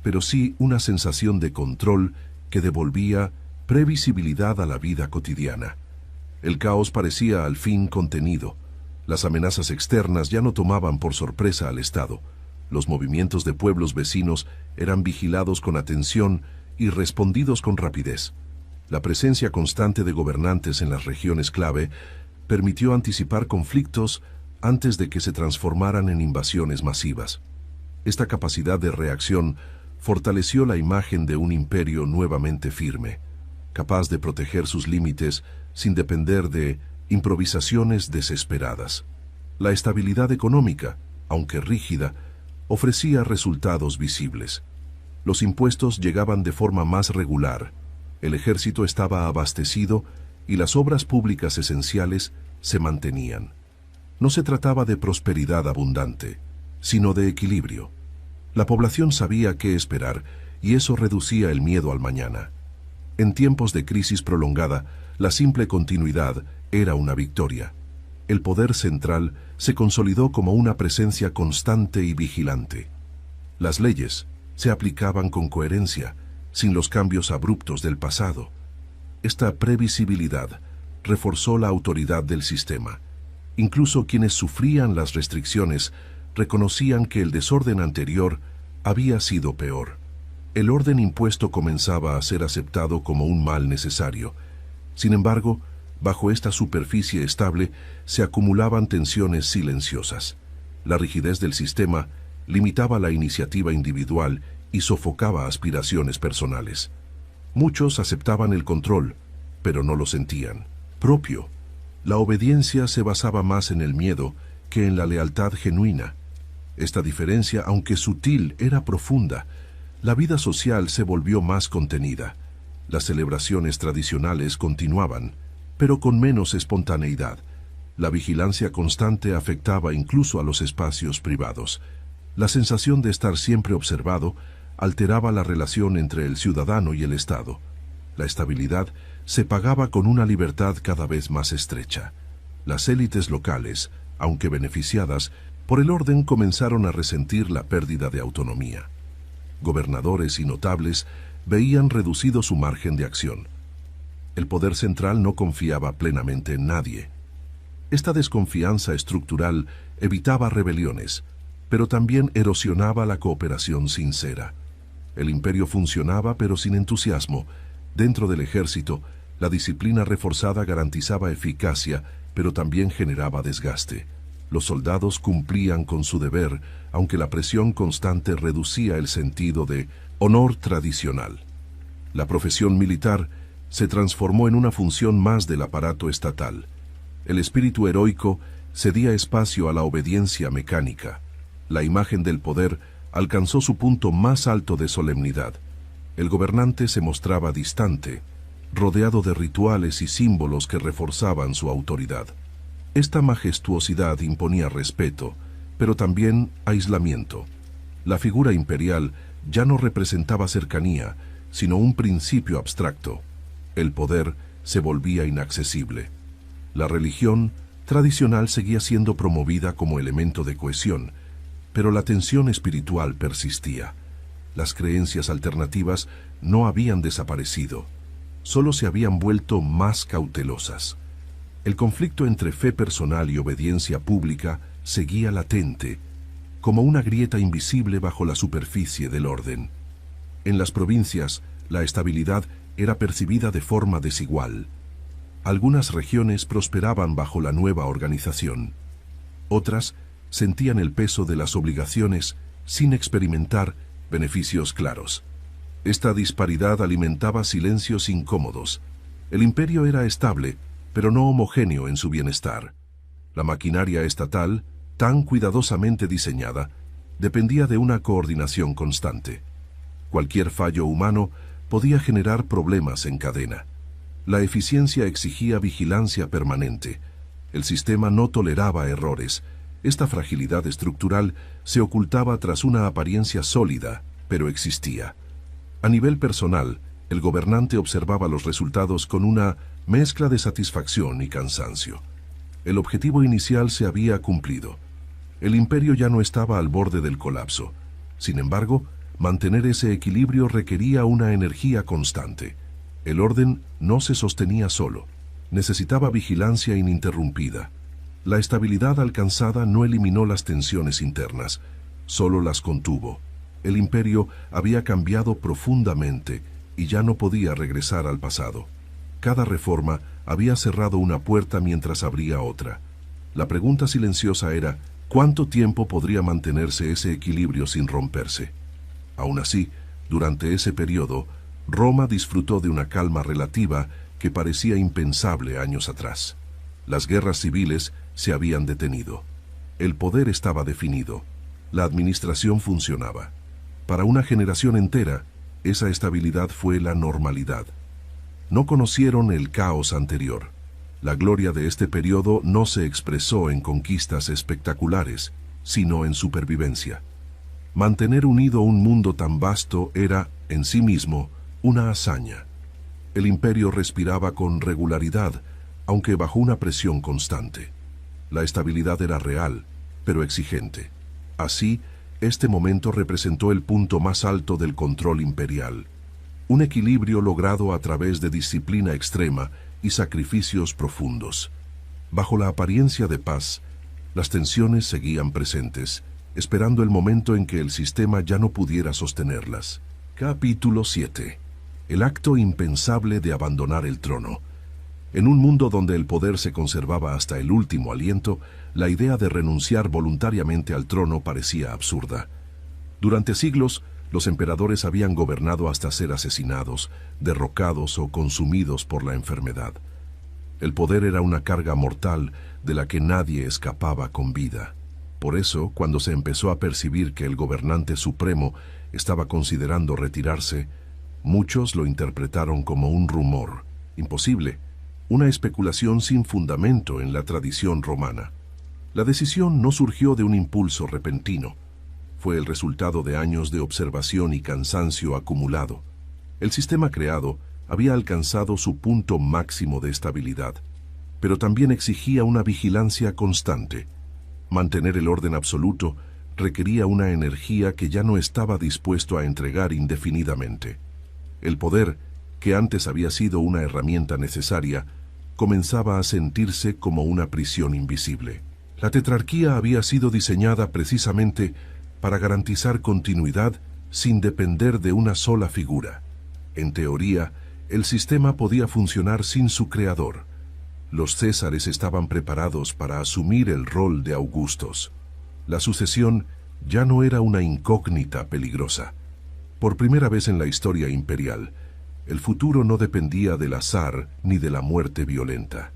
pero sí una sensación de control que devolvía previsibilidad a la vida cotidiana. El caos parecía al fin contenido. Las amenazas externas ya no tomaban por sorpresa al Estado. Los movimientos de pueblos vecinos eran vigilados con atención y respondidos con rapidez. La presencia constante de gobernantes en las regiones clave permitió anticipar conflictos antes de que se transformaran en invasiones masivas. Esta capacidad de reacción fortaleció la imagen de un imperio nuevamente firme, capaz de proteger sus límites sin depender de improvisaciones desesperadas. La estabilidad económica, aunque rígida, ofrecía resultados visibles. Los impuestos llegaban de forma más regular, el ejército estaba abastecido y las obras públicas esenciales se mantenían. No se trataba de prosperidad abundante, sino de equilibrio. La población sabía qué esperar y eso reducía el miedo al mañana. En tiempos de crisis prolongada, la simple continuidad era una victoria. El poder central se consolidó como una presencia constante y vigilante. Las leyes se aplicaban con coherencia, sin los cambios abruptos del pasado. Esta previsibilidad reforzó la autoridad del sistema. Incluso quienes sufrían las restricciones reconocían que el desorden anterior había sido peor. El orden impuesto comenzaba a ser aceptado como un mal necesario. Sin embargo, bajo esta superficie estable se acumulaban tensiones silenciosas. La rigidez del sistema limitaba la iniciativa individual y sofocaba aspiraciones personales. Muchos aceptaban el control, pero no lo sentían propio. La obediencia se basaba más en el miedo que en la lealtad genuina. Esta diferencia, aunque sutil, era profunda. La vida social se volvió más contenida. Las celebraciones tradicionales continuaban, pero con menos espontaneidad. La vigilancia constante afectaba incluso a los espacios privados. La sensación de estar siempre observado alteraba la relación entre el ciudadano y el Estado. La estabilidad se pagaba con una libertad cada vez más estrecha. Las élites locales, aunque beneficiadas por el orden, comenzaron a resentir la pérdida de autonomía. Gobernadores y notables veían reducido su margen de acción. El poder central no confiaba plenamente en nadie. Esta desconfianza estructural evitaba rebeliones, pero también erosionaba la cooperación sincera. El imperio funcionaba, pero sin entusiasmo. Dentro del ejército, la disciplina reforzada garantizaba eficacia, pero también generaba desgaste. Los soldados cumplían con su deber, aunque la presión constante reducía el sentido de honor tradicional. La profesión militar se transformó en una función más del aparato estatal. El espíritu heroico cedía espacio a la obediencia mecánica. La imagen del poder alcanzó su punto más alto de solemnidad. El gobernante se mostraba distante, rodeado de rituales y símbolos que reforzaban su autoridad. Esta majestuosidad imponía respeto, pero también aislamiento. La figura imperial ya no representaba cercanía, sino un principio abstracto. El poder se volvía inaccesible. La religión tradicional seguía siendo promovida como elemento de cohesión, pero la tensión espiritual persistía. Las creencias alternativas no habían desaparecido, solo se habían vuelto más cautelosas. El conflicto entre fe personal y obediencia pública seguía latente, como una grieta invisible bajo la superficie del orden. En las provincias, la estabilidad era percibida de forma desigual. Algunas regiones prosperaban bajo la nueva organización. Otras sentían el peso de las obligaciones sin experimentar beneficios claros. Esta disparidad alimentaba silencios incómodos. El imperio era estable, pero no homogéneo en su bienestar. La maquinaria estatal, tan cuidadosamente diseñada, dependía de una coordinación constante. Cualquier fallo humano podía generar problemas en cadena. La eficiencia exigía vigilancia permanente. El sistema no toleraba errores. Esta fragilidad estructural se ocultaba tras una apariencia sólida, pero existía. A nivel personal, el gobernante observaba los resultados con una mezcla de satisfacción y cansancio. El objetivo inicial se había cumplido. El imperio ya no estaba al borde del colapso. Sin embargo, mantener ese equilibrio requería una energía constante. El orden no se sostenía solo. Necesitaba vigilancia ininterrumpida. La estabilidad alcanzada no eliminó las tensiones internas, solo las contuvo. El imperio había cambiado profundamente y ya no podía regresar al pasado. Cada reforma había cerrado una puerta mientras abría otra. La pregunta silenciosa era, ¿cuánto tiempo podría mantenerse ese equilibrio sin romperse? Aún así, durante ese periodo, Roma disfrutó de una calma relativa que parecía impensable años atrás. Las guerras civiles se habían detenido. El poder estaba definido. La administración funcionaba. Para una generación entera, esa estabilidad fue la normalidad. No conocieron el caos anterior. La gloria de este periodo no se expresó en conquistas espectaculares, sino en supervivencia. Mantener unido un mundo tan vasto era, en sí mismo, una hazaña. El imperio respiraba con regularidad, aunque bajo una presión constante. La estabilidad era real, pero exigente. Así, este momento representó el punto más alto del control imperial. Un equilibrio logrado a través de disciplina extrema y sacrificios profundos. Bajo la apariencia de paz, las tensiones seguían presentes, esperando el momento en que el sistema ya no pudiera sostenerlas. Capítulo 7. El acto impensable de abandonar el trono. En un mundo donde el poder se conservaba hasta el último aliento, la idea de renunciar voluntariamente al trono parecía absurda. Durante siglos, los emperadores habían gobernado hasta ser asesinados, derrocados o consumidos por la enfermedad. El poder era una carga mortal de la que nadie escapaba con vida. Por eso, cuando se empezó a percibir que el gobernante supremo estaba considerando retirarse, muchos lo interpretaron como un rumor imposible, una especulación sin fundamento en la tradición romana. La decisión no surgió de un impulso repentino. Fue el resultado de años de observación y cansancio acumulado. El sistema creado había alcanzado su punto máximo de estabilidad, pero también exigía una vigilancia constante. Mantener el orden absoluto requería una energía que ya no estaba dispuesto a entregar indefinidamente. El poder, que antes había sido una herramienta necesaria, comenzaba a sentirse como una prisión invisible. La tetrarquía había sido diseñada precisamente para garantizar continuidad sin depender de una sola figura. En teoría, el sistema podía funcionar sin su creador. Los césares estaban preparados para asumir el rol de augustos. La sucesión ya no era una incógnita peligrosa. Por primera vez en la historia imperial, el futuro no dependía del azar ni de la muerte violenta.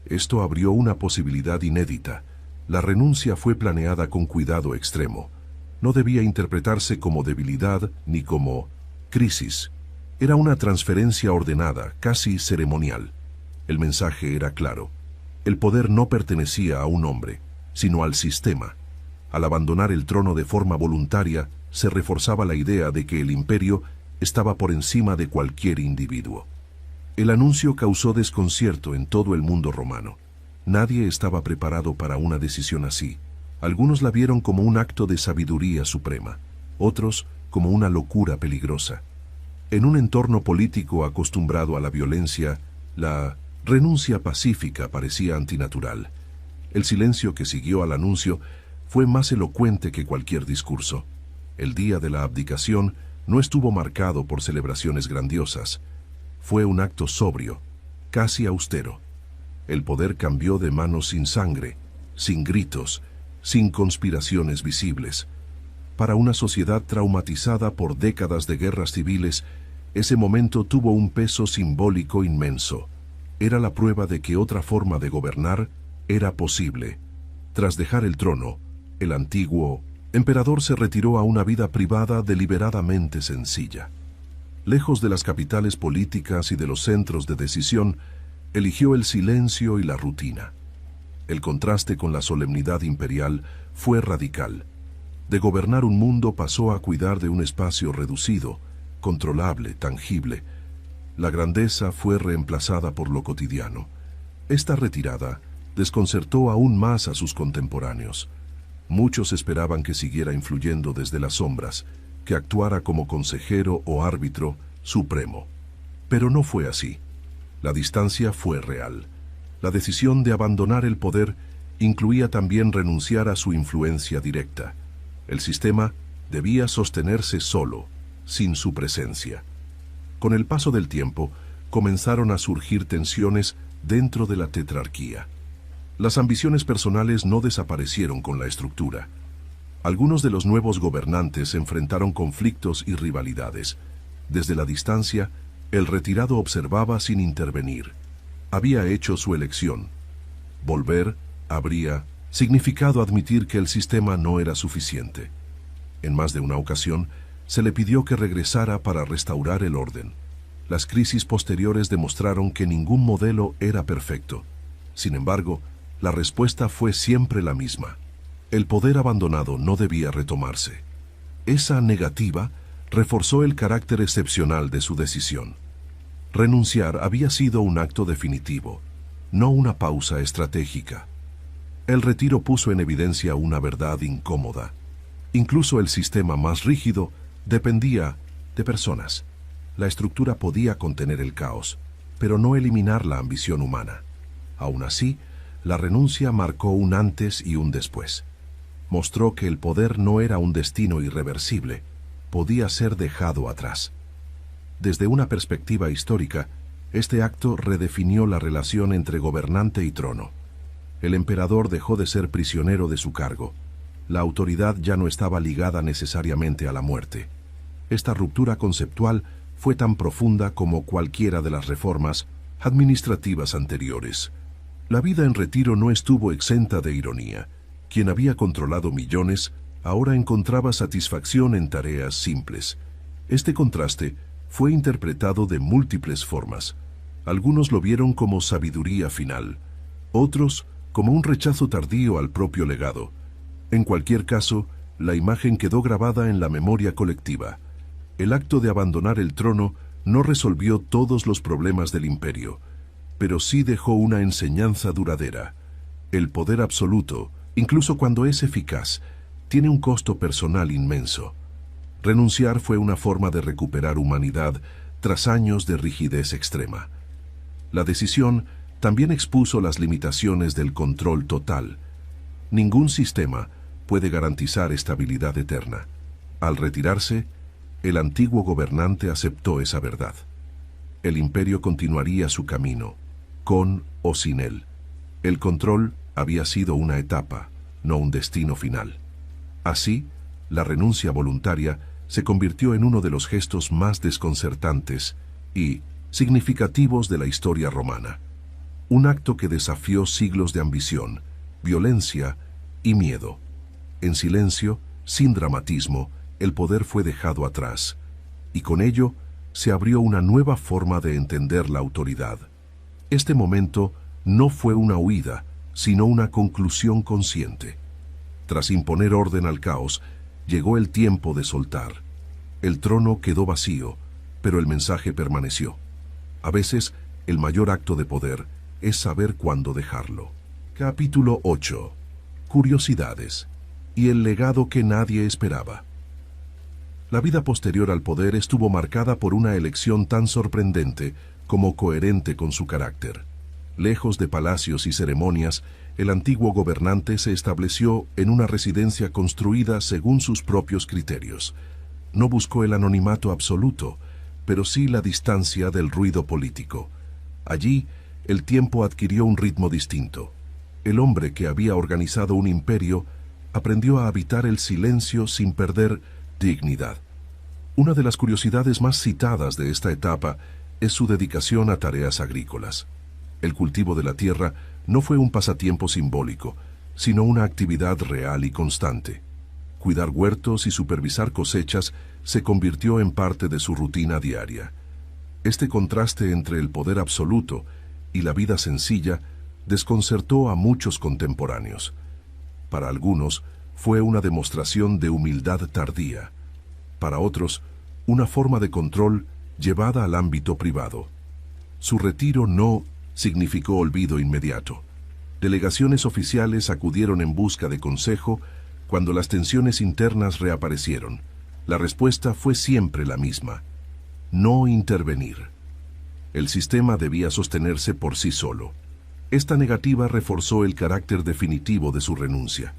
Esto abrió una posibilidad inédita. La renuncia fue planeada con cuidado extremo. No debía interpretarse como debilidad ni como crisis. Era una transferencia ordenada, casi ceremonial. El mensaje era claro. El poder no pertenecía a un hombre, sino al sistema. Al abandonar el trono de forma voluntaria, se reforzaba la idea de que el imperio estaba por encima de cualquier individuo. El anuncio causó desconcierto en todo el mundo romano. Nadie estaba preparado para una decisión así. Algunos la vieron como un acto de sabiduría suprema, otros como una locura peligrosa. En un entorno político acostumbrado a la violencia, la renuncia pacífica parecía antinatural. El silencio que siguió al anuncio fue más elocuente que cualquier discurso. El día de la abdicación no estuvo marcado por celebraciones grandiosas. Fue un acto sobrio, casi austero. El poder cambió de manos sin sangre, sin gritos, sin conspiraciones visibles. Para una sociedad traumatizada por décadas de guerras civiles, ese momento tuvo un peso simbólico inmenso. Era la prueba de que otra forma de gobernar era posible. Tras dejar el trono, el antiguo emperador se retiró a una vida privada deliberadamente sencilla. Lejos de las capitales políticas y de los centros de decisión, eligió el silencio y la rutina. El contraste con la solemnidad imperial fue radical. De gobernar un mundo pasó a cuidar de un espacio reducido, controlable, tangible. La grandeza fue reemplazada por lo cotidiano. Esta retirada desconcertó aún más a sus contemporáneos. Muchos esperaban que siguiera influyendo desde las sombras, que actuara como consejero o árbitro supremo. Pero no fue así. La distancia fue real. La decisión de abandonar el poder incluía también renunciar a su influencia directa. El sistema debía sostenerse solo, sin su presencia. Con el paso del tiempo, comenzaron a surgir tensiones dentro de la tetrarquía. Las ambiciones personales no desaparecieron con la estructura. Algunos de los nuevos gobernantes enfrentaron conflictos y rivalidades. Desde la distancia, el retirado observaba sin intervenir. Había hecho su elección. Volver habría significado admitir que el sistema no era suficiente. En más de una ocasión, se le pidió que regresara para restaurar el orden. Las crisis posteriores demostraron que ningún modelo era perfecto. Sin embargo, la respuesta fue siempre la misma. El poder abandonado no debía retomarse. Esa negativa reforzó el carácter excepcional de su decisión. Renunciar había sido un acto definitivo, no una pausa estratégica. El retiro puso en evidencia una verdad incómoda. Incluso el sistema más rígido dependía de personas. La estructura podía contener el caos, pero no eliminar la ambición humana. Aún así, la renuncia marcó un antes y un después. Mostró que el poder no era un destino irreversible, podía ser dejado atrás. Desde una perspectiva histórica, este acto redefinió la relación entre gobernante y trono. El emperador dejó de ser prisionero de su cargo. La autoridad ya no estaba ligada necesariamente a la muerte. Esta ruptura conceptual fue tan profunda como cualquiera de las reformas administrativas anteriores. La vida en retiro no estuvo exenta de ironía. Quien había controlado millones, ahora encontraba satisfacción en tareas simples. Este contraste fue interpretado de múltiples formas. Algunos lo vieron como sabiduría final, otros como un rechazo tardío al propio legado. En cualquier caso, la imagen quedó grabada en la memoria colectiva. El acto de abandonar el trono no resolvió todos los problemas del imperio, pero sí dejó una enseñanza duradera. El poder absoluto, incluso cuando es eficaz, tiene un costo personal inmenso. Renunciar fue una forma de recuperar humanidad tras años de rigidez extrema. La decisión también expuso las limitaciones del control total. Ningún sistema puede garantizar estabilidad eterna. Al retirarse, el antiguo gobernante aceptó esa verdad. El imperio continuaría su camino, con o sin él. El control había sido una etapa, no un destino final. Así, la renuncia voluntaria se convirtió en uno de los gestos más desconcertantes y significativos de la historia romana. Un acto que desafió siglos de ambición, violencia y miedo. En silencio, sin dramatismo, el poder fue dejado atrás, y con ello se abrió una nueva forma de entender la autoridad. Este momento no fue una huida, sino una conclusión consciente. Tras imponer orden al caos, llegó el tiempo de soltar. El trono quedó vacío, pero el mensaje permaneció. A veces, el mayor acto de poder es saber cuándo dejarlo. Capítulo 8. Curiosidades y el legado que nadie esperaba. La vida posterior al poder estuvo marcada por una elección tan sorprendente como coherente con su carácter. Lejos de palacios y ceremonias, el antiguo gobernante se estableció en una residencia construida según sus propios criterios. No buscó el anonimato absoluto, pero sí la distancia del ruido político. Allí, el tiempo adquirió un ritmo distinto. El hombre que había organizado un imperio aprendió a habitar el silencio sin perder dignidad. Una de las curiosidades más citadas de esta etapa es su dedicación a tareas agrícolas. El cultivo de la tierra no fue un pasatiempo simbólico, sino una actividad real y constante. Cuidar huertos y supervisar cosechas se convirtió en parte de su rutina diaria. Este contraste entre el poder absoluto y la vida sencilla desconcertó a muchos contemporáneos. Para algunos, fue una demostración de humildad tardía. Para otros, una forma de control llevada al ámbito privado. Su retiro no significó olvido inmediato. Delegaciones oficiales acudieron en busca de consejo cuando las tensiones internas reaparecieron. La respuesta fue siempre la misma: no intervenir. El sistema debía sostenerse por sí solo. Esta negativa reforzó el carácter definitivo de su renuncia.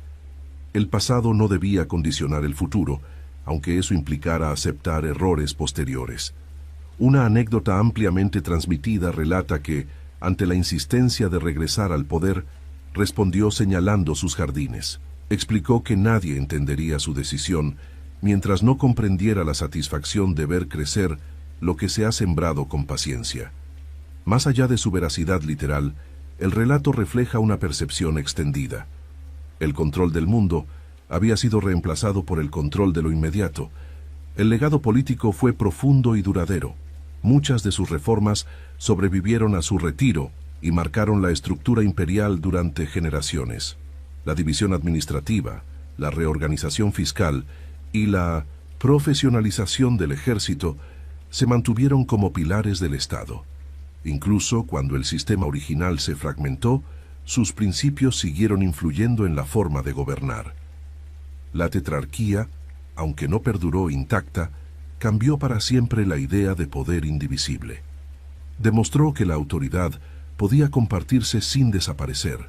El pasado no debía condicionar el futuro, aunque eso implicara aceptar errores posteriores. Una anécdota ampliamente transmitida relata que, ante la insistencia de regresar al poder, respondió señalando sus jardines. Explicó que nadie entendería su decisión mientras no comprendiera la satisfacción de ver crecer lo que se ha sembrado con paciencia. Más allá de su veracidad literal, el relato refleja una percepción extendida. El control del mundo había sido reemplazado por el control de lo inmediato. El legado político fue profundo y duradero. Muchas de sus reformas sobrevivieron a su retiro y marcaron la estructura imperial durante generaciones. La división administrativa, la reorganización fiscal y la profesionalización del ejército se mantuvieron como pilares del Estado. Incluso cuando el sistema original se fragmentó, sus principios siguieron influyendo en la forma de gobernar. La tetrarquía, aunque no perduró intacta, cambió para siempre la idea de poder indivisible. Demostró que la autoridad podía compartirse sin desaparecer.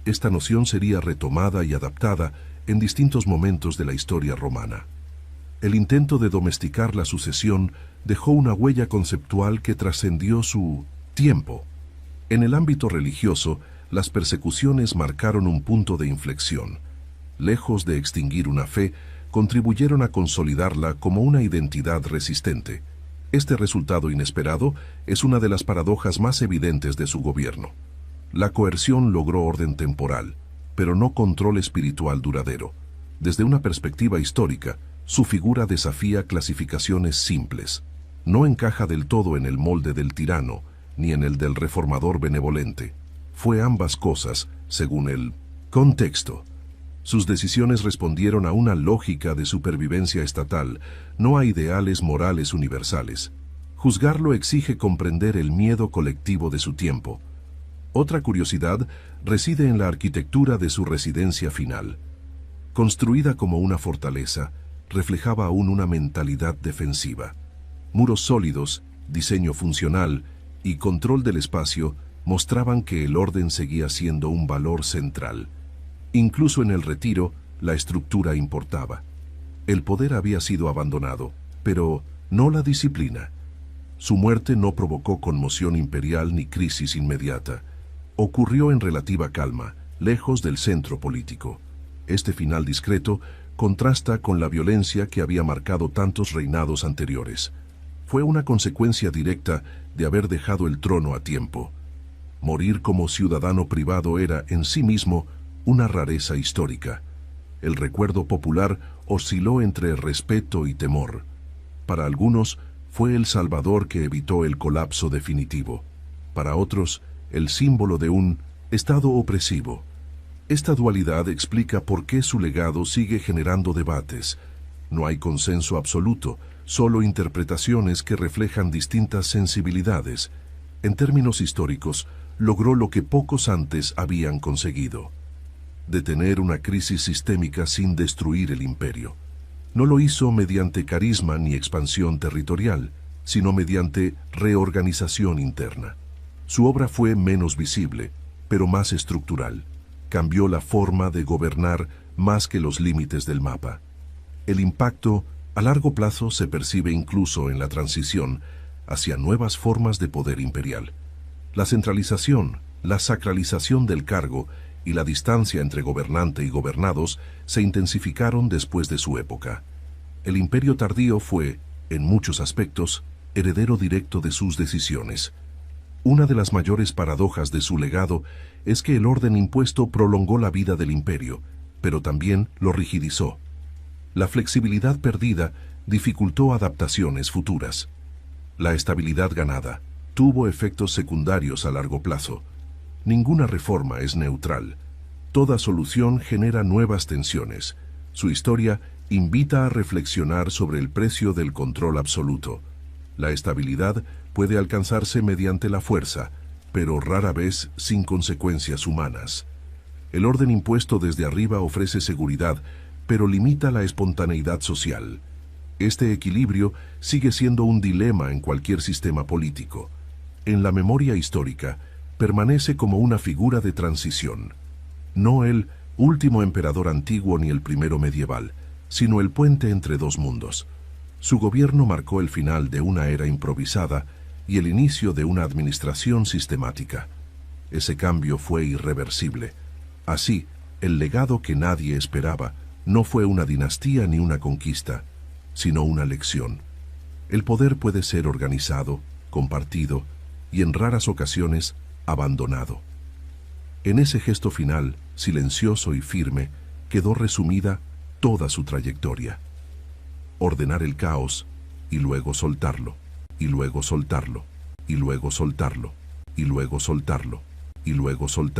Esta noción sería retomada y adaptada en distintos momentos de la historia romana. El intento de domesticar la sucesión dejó una huella conceptual que trascendió su tiempo. En el ámbito religioso, las persecuciones marcaron un punto de inflexión. Lejos de extinguir una fe, contribuyeron a consolidarla como una identidad resistente. Este resultado inesperado es una de las paradojas más evidentes de su gobierno. La coerción logró orden temporal, pero no control espiritual duradero. Desde una perspectiva histórica, su figura desafía clasificaciones simples. No encaja del todo en el molde del tirano, ni en el del reformador benevolente. Fue ambas cosas, según el contexto. Sus decisiones respondieron a una lógica de supervivencia estatal, no a ideales morales universales. Juzgarlo exige comprender el miedo colectivo de su tiempo. Otra curiosidad reside en la arquitectura de su residencia final. Construida como una fortaleza, reflejaba aún una mentalidad defensiva. Muros sólidos, diseño funcional y control del espacio mostraban que el orden seguía siendo un valor central. Incluso en el retiro, la estructura importaba. El poder había sido abandonado, pero no la disciplina. Su muerte no provocó conmoción imperial ni crisis inmediata. Ocurrió en relativa calma, lejos del centro político. Este final discreto contrasta con la violencia que había marcado tantos reinados anteriores. Fue una consecuencia directa de haber dejado el trono a tiempo. Morir como ciudadano privado era, en sí mismo, una rareza histórica. El recuerdo popular osciló entre respeto y temor. Para algunos, fue el salvador que evitó el colapso definitivo. Para otros, el símbolo de un estado opresivo. Esta dualidad explica por qué su legado sigue generando debates. No hay consenso absoluto, solo interpretaciones que reflejan distintas sensibilidades. En términos históricos, logró lo que pocos antes habían conseguido: detener una crisis sistémica sin destruir el imperio. No lo hizo mediante carisma ni expansión territorial, sino mediante reorganización interna. Su obra fue menos visible, pero más estructural. Cambió la forma de gobernar más que los límites del mapa. El impacto a largo plazo se percibe incluso en la transición hacia nuevas formas de poder imperial. La centralización, la sacralización del cargo y la distancia entre gobernante y gobernados se intensificaron después de su época. El imperio tardío fue, en muchos aspectos, heredero directo de sus decisiones. Una de las mayores paradojas de su legado es que el orden impuesto prolongó la vida del imperio, pero también lo rigidizó. La flexibilidad perdida dificultó adaptaciones futuras. La estabilidad ganada tuvo efectos secundarios a largo plazo. Ninguna reforma es neutral. Toda solución genera nuevas tensiones. Su historia invita a reflexionar sobre el precio del control absoluto. La estabilidad puede alcanzarse mediante la fuerza, pero rara vez sin consecuencias humanas. El orden impuesto desde arriba ofrece seguridad, pero limita la espontaneidad social. Este equilibrio sigue siendo un dilema en cualquier sistema político. En la memoria histórica, permanece como una figura de transición. No el último emperador antiguo ni el primero medieval, sino el puente entre dos mundos. Su gobierno marcó el final de una era improvisada y el inicio de una administración sistemática. Ese cambio fue irreversible. Así, el legado que nadie esperaba no fue una dinastía ni una conquista, sino una lección. El poder puede ser organizado, compartido y en raras ocasiones abandonado. En ese gesto final, silencioso y firme, quedó resumida toda su trayectoria. Ordenar el caos, y luego soltarlo, y luego soltarlo, y luego soltarlo, y luego soltarlo, y luego soltarlo.